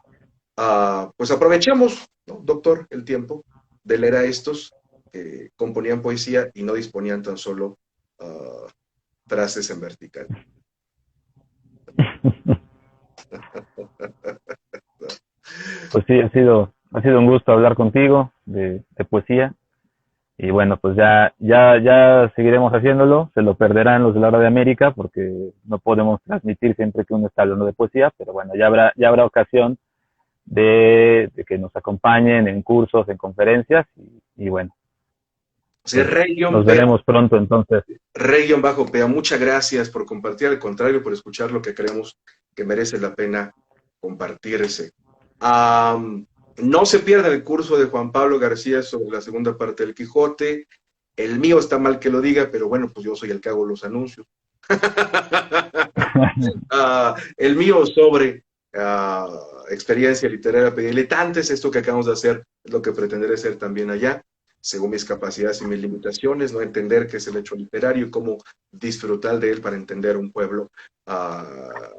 pues aprovechemos, ¿no, doctor, el tiempo de leer a estos que componían poesía y no disponían tan solo frases en vertical. Pues sí, ha sido un gusto hablar contigo de poesía. Y bueno, pues ya seguiremos haciéndolo. Se lo perderán los de la hora de América porque no podemos transmitir siempre que uno está hablando de poesía, pero bueno, ya habrá ocasión de que nos acompañen en cursos, en conferencias y bueno, Sí, pues nos veremos pronto entonces. Rey-Pea, muchas gracias por compartir, al contrario, por escuchar lo que creemos que merece la pena compartirse. No se pierda el curso de Juan Pablo García sobre la segunda parte del Quijote. El mío está mal que lo diga, pero bueno, pues yo soy el que hago los anuncios. El mío sobre experiencia literaria diletantes, esto que acabamos de hacer es lo que pretenderé ser también allá, según mis capacidades y mis limitaciones, no entender qué es el hecho literario y cómo disfrutar de él para entender un pueblo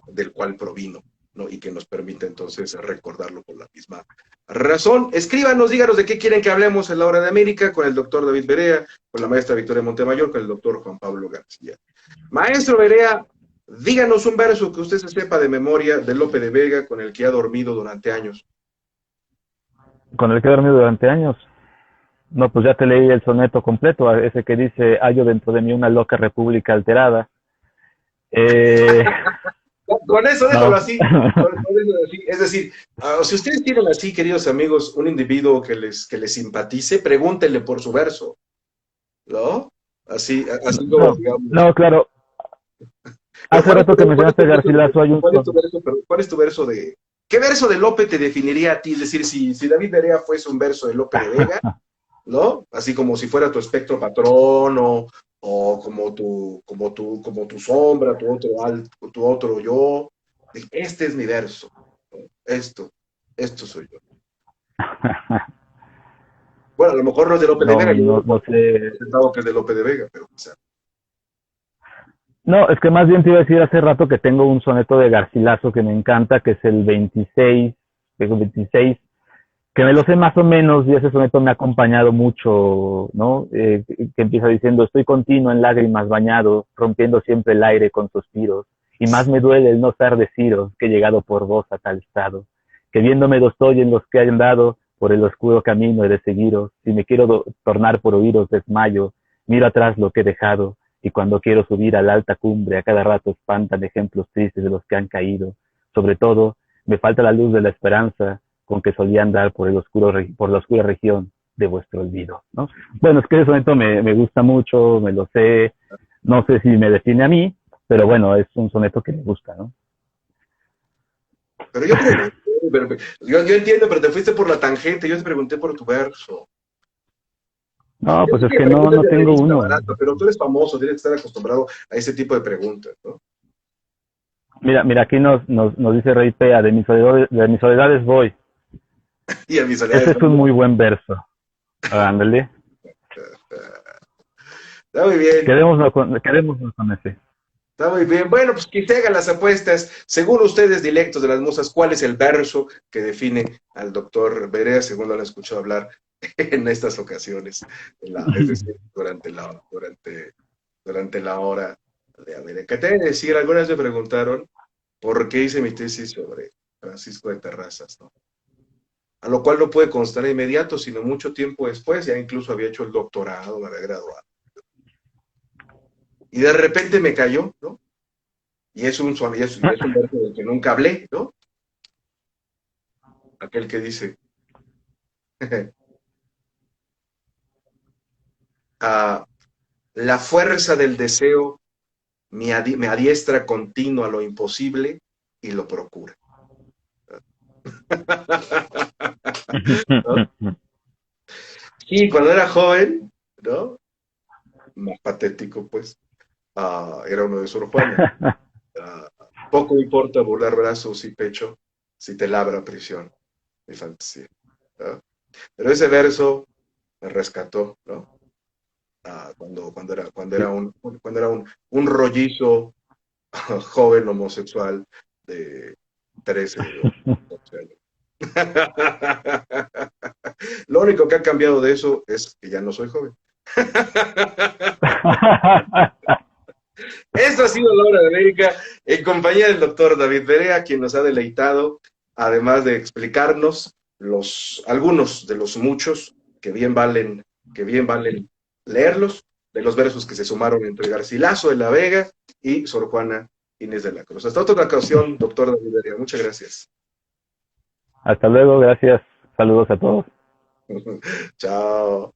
del cual provino, ¿no? Y que nos permite entonces recordarlo por la misma razón. Escríbanos, díganos de qué quieren que hablemos en la hora de América con el doctor David Berea, con la maestra Victoria Montemayor, con el doctor Juan Pablo García. Maestro Berea, díganos un verso que usted se sepa de memoria de Lope de Vega con el que ha dormido durante años. ¿Con el que he dormido durante años? No, pues ya te leí el soneto completo, ese que dice, hallo dentro de mí una loca república alterada. Con eso déjalo así. Es decir, si ustedes tienen así, queridos amigos, un individuo que les simpatice, pregúntenle por su verso, ¿no? Así como, no, digamos. No, claro. Hace rato que mencionaste Garcilaso, hay un... ¿Cuál es tu verso de... ¿Qué verso de Lope te definiría a ti? Es decir, si David Berea fuese un verso de Lope de Vega, ¿no? Así como si fuera tu espectro patrón o como tu sombra, tu otro yo. Este es mi verso. Esto soy yo. Bueno, a lo mejor no es de Lope de Vega, yo no sé. pensaba que es de Lope de Vega, pero o sea. No, es que más bien te iba a decir hace rato que tengo un soneto de Garcilaso que me encanta, que es el 26, que me lo sé más o menos y ese soneto me ha acompañado mucho, ¿no? Que empieza diciendo, estoy continuo en lágrimas bañado, rompiendo siempre el aire con suspiros, y más me duele el no ser deciros que he llegado por vos a tal estado, que viéndome dostoy en los que hayan dado, por el oscuro camino he de seguiros, si me quiero tornar por oíros desmayo, miro atrás lo que he dejado, y cuando quiero subir a la alta cumbre, a cada rato espantan ejemplos tristes de los que han caído. Sobre todo, me falta la luz de la esperanza, con que solía andar por la oscura región de vuestro olvido, ¿no? Bueno, es que ese soneto me gusta mucho, me lo sé, no sé si me define a mí, pero bueno, es un soneto que me gusta, ¿no? Pero yo entiendo, pero te fuiste por la tangente, yo te pregunté por tu verso. No, pues es que no tengo uno. Barato, pero tú eres famoso, tienes que estar acostumbrado a ese tipo de preguntas, ¿no? Mira, aquí nos dice Rey Pea, de mis soledades voy. Y a mis soledades Ese es un muy buen verso. Ándale. Está muy bien. Quedémonos con ese. Está muy bien. Bueno, pues que se hagan las apuestas. Según ustedes, dilectos de las musas, ¿cuál es el verso que define al doctor Berea, según lo han escuchado hablar en estas ocasiones, es decir, durante la hora de América. Te voy a decir, algunas me preguntaron por qué hice mi tesis sobre Francisco de Terrazas, ¿no? A lo cual no puede constar de inmediato, sino mucho tiempo después, ya incluso había hecho el doctorado, me había graduado. Y de repente me cayó, ¿no? Y es un verso del que nunca hablé, ¿no? Aquel que dice, ah, la fuerza del deseo me adiestra continuo a lo imposible y lo procura. ¿No? Y cuando era joven, ¿no? Más patético, pues, era uno de Sor Juana. Ah, poco importa volar brazos y pecho si te labra prisión, mi fantasía. ¿No? Pero ese verso me rescató, ¿no? Cuando era un rollizo joven homosexual de 13 o 14 años. Lo único que ha cambiado de eso es que ya no soy joven. Esto ha sido la hora de América en compañía del doctor David Berea, quien nos ha deleitado, además de explicarnos algunos de los muchos que bien valen leerlos, de los versos que se sumaron entre Garcilaso de la Vega y Sor Juana Inés de la Cruz. Hasta otra ocasión, doctor David Berea. Muchas gracias. Hasta luego, gracias. Saludos a todos. Chao.